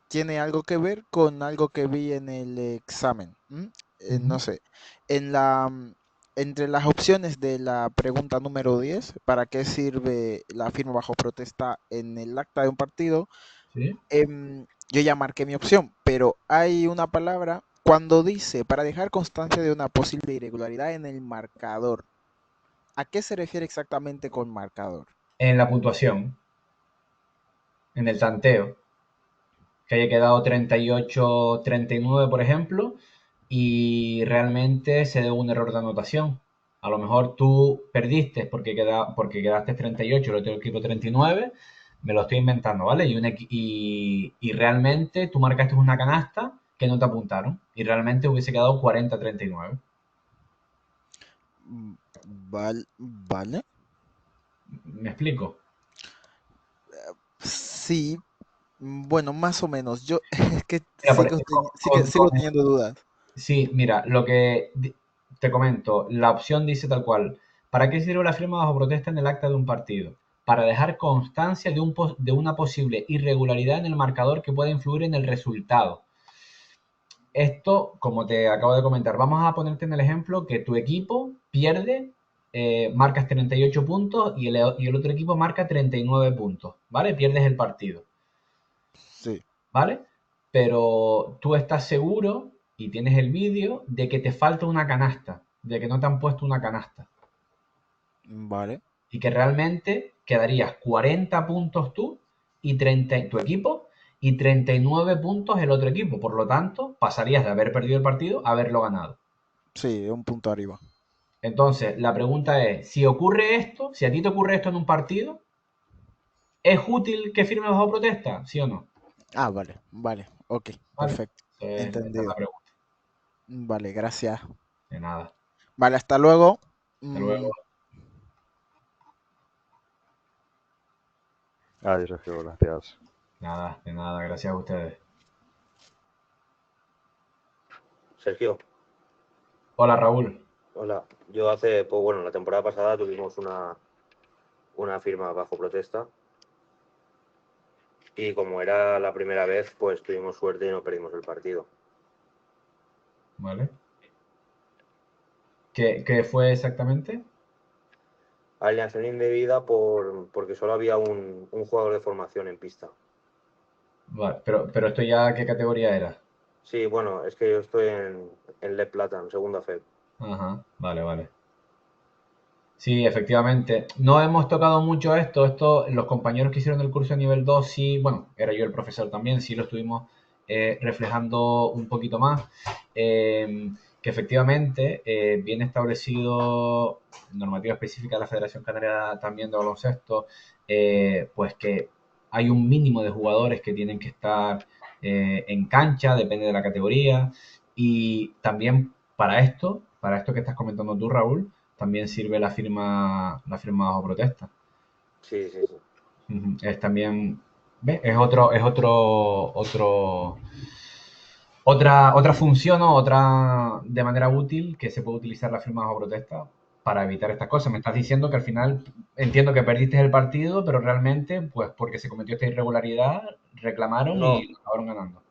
tiene algo que ver con algo que vi en el examen. No sé, entre las opciones de la pregunta número 10, ¿para qué sirve la firma bajo protesta en el acta de un partido? Sí. Yo ya marqué mi opción, pero hay una palabra cuando dice para dejar constancia de una posible irregularidad en el marcador. ¿A qué se refiere exactamente con marcador? En la puntuación, en el tanteo, que haya quedado 38-39, por ejemplo, y realmente se debe un error de anotación. A lo mejor tú perdiste porque quedaste 38 y el otro equipo 39, me lo estoy inventando, ¿vale? Y realmente tú marcaste una canasta que no te apuntaron y realmente hubiese quedado 40-39. Vale. ¿Me explico? Sí, bueno, más o menos. Yo es que Mira, sigo teniendo dudas. Sí, mira, te comento, la opción dice tal cual. ¿Para qué sirve la firma bajo protesta en el acta de un partido? Para dejar constancia de una posible irregularidad en el marcador que pueda influir en el resultado. Esto, como te acabo de comentar, vamos a ponerte en el ejemplo que tu equipo pierde, marcas 38 puntos y el otro equipo marca 39 puntos, ¿vale? Pierdes el partido. Sí. ¿Vale? Pero tú estás seguro y tienes el vídeo de que te falta una canasta, de que no te han puesto una canasta. Vale. Y que realmente quedarías 40 puntos tú y 30 tu equipo y 39 puntos el otro equipo. Por lo tanto, pasarías de haber perdido el partido a haberlo ganado. Sí, un punto arriba. Entonces, la pregunta es, si ocurre esto, si a ti te ocurre esto en un partido, ¿es útil que firmes bajo protesta? ¿Sí o no? Ah, vale, ok, perfecto. Esta es Entendido. la pregunta. Vale, gracias. De nada. Vale, hasta luego. Hasta luego. Adiós, Sergio, gracias. Nada, de nada, gracias a ustedes. Sergio. Hola, Raúl. Hola. Yo la temporada pasada tuvimos una firma bajo protesta. Y como era la primera vez, pues tuvimos suerte y no perdimos el partido. Vale. ¿Qué fue exactamente? Alineación indebida porque solo había un jugador de formación en pista. Vale, pero esto ya, ¿qué categoría era? Sí, bueno, es que yo estoy en Le Plata, en segunda FED. Ajá, vale. Sí, efectivamente. No hemos tocado mucho esto, los compañeros que hicieron el curso de nivel 2, sí, bueno, era yo el profesor también, sí lo estuvimos reflejando un poquito más, que efectivamente viene establecido normativa específica de la Federación Canaria también de baloncesto, pues que hay un mínimo de jugadores que tienen que estar en cancha, depende de la categoría, y también para esto que estás comentando tú, Raúl, también sirve la firma bajo protesta. Sí. Es también ¿Ves? Otra función o otra de manera útil que se puede utilizar la firma bajo protesta para evitar estas cosas. Me estás diciendo que al final entiendo que perdiste el partido, pero realmente, pues porque se cometió esta irregularidad, reclamaron No, y acabaron ganando.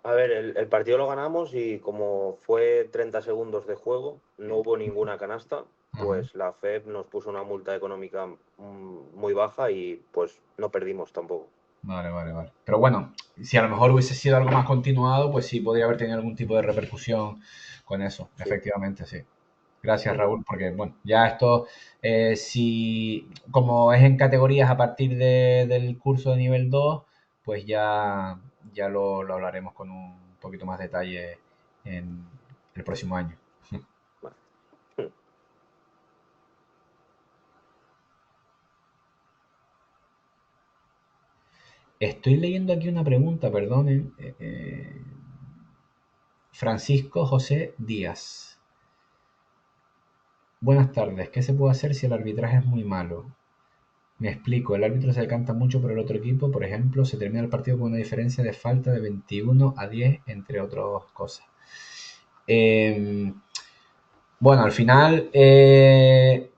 a ver, el partido lo ganamos y como fue 30 segundos de juego, no hubo ninguna canasta, pues la FEP nos puso una multa económica muy baja y pues no perdimos tampoco. Vale, vale, vale. Pero bueno, si a lo mejor hubiese sido algo más continuado, pues sí, podría haber tenido algún tipo de repercusión con eso. Sí. Efectivamente, sí. Gracias, Raúl, porque bueno, ya esto, si como es en categorías a partir del curso de nivel 2, pues ya lo hablaremos con un poquito más detalle en el próximo año. Estoy leyendo aquí una pregunta, perdonen. Francisco José Díaz. Buenas tardes. ¿Qué se puede hacer si el arbitraje es muy malo? Me explico. El árbitro se decanta mucho por el otro equipo. Por ejemplo, se termina el partido con una diferencia de falta de 21-10, entre otras cosas. Bueno, al final, ¿qué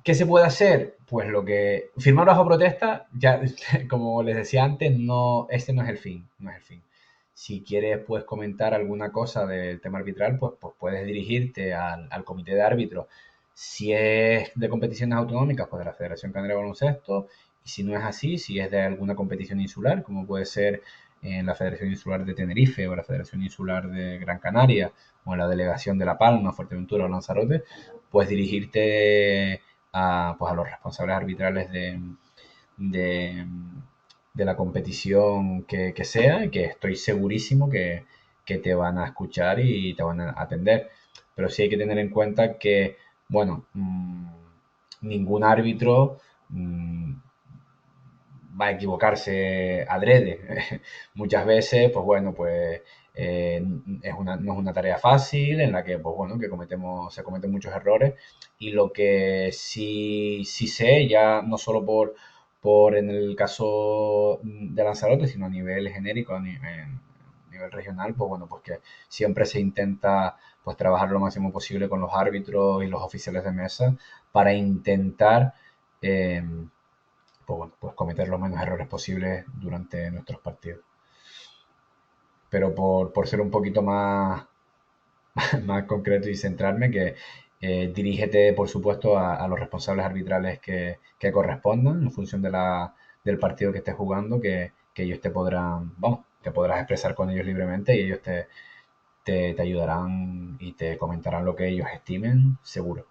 se puede hacer? Pues lo que... Firmar bajo protesta, ya como les decía antes, no, este no es el fin. No es el fin. Si quieres pues comentar alguna cosa del tema arbitral, pues puedes dirigirte al comité de árbitros. Si es de competiciones autonómicas, pues de la Federación Canaria de Baloncesto. Y si no es así, si es de alguna competición insular, como puede ser en la Federación Insular de Tenerife o la Federación Insular de Gran Canaria o en la Delegación de La Palma, Fuerteventura o Lanzarote, pues dirigirte pues a los responsables arbitrales de, de la competición que sea, y que estoy segurísimo que te van a escuchar y te van a atender. Pero sí hay que tener en cuenta que, bueno, ningún árbitro va a equivocarse adrede. Muchas veces, pues bueno, pues no es una tarea fácil en la que, pues bueno, se cometen muchos errores, y lo que sí sé, ya no solo por en el caso de Lanzarote, sino a nivel genérico, a nivel regional, pues bueno, pues que siempre se intenta pues trabajar lo máximo posible con los árbitros y los oficiales de mesa para intentar pues bueno, pues cometer los menos errores posibles durante nuestros partidos. Pero por ser un poquito más, más concreto y centrarme, que dirígete, por supuesto, a los responsables arbitrales que correspondan en función del partido que estés jugando, que ellos te podrán, vamos, te podrás expresar con ellos libremente y ellos te ayudarán y te comentarán lo que ellos estimen, seguro.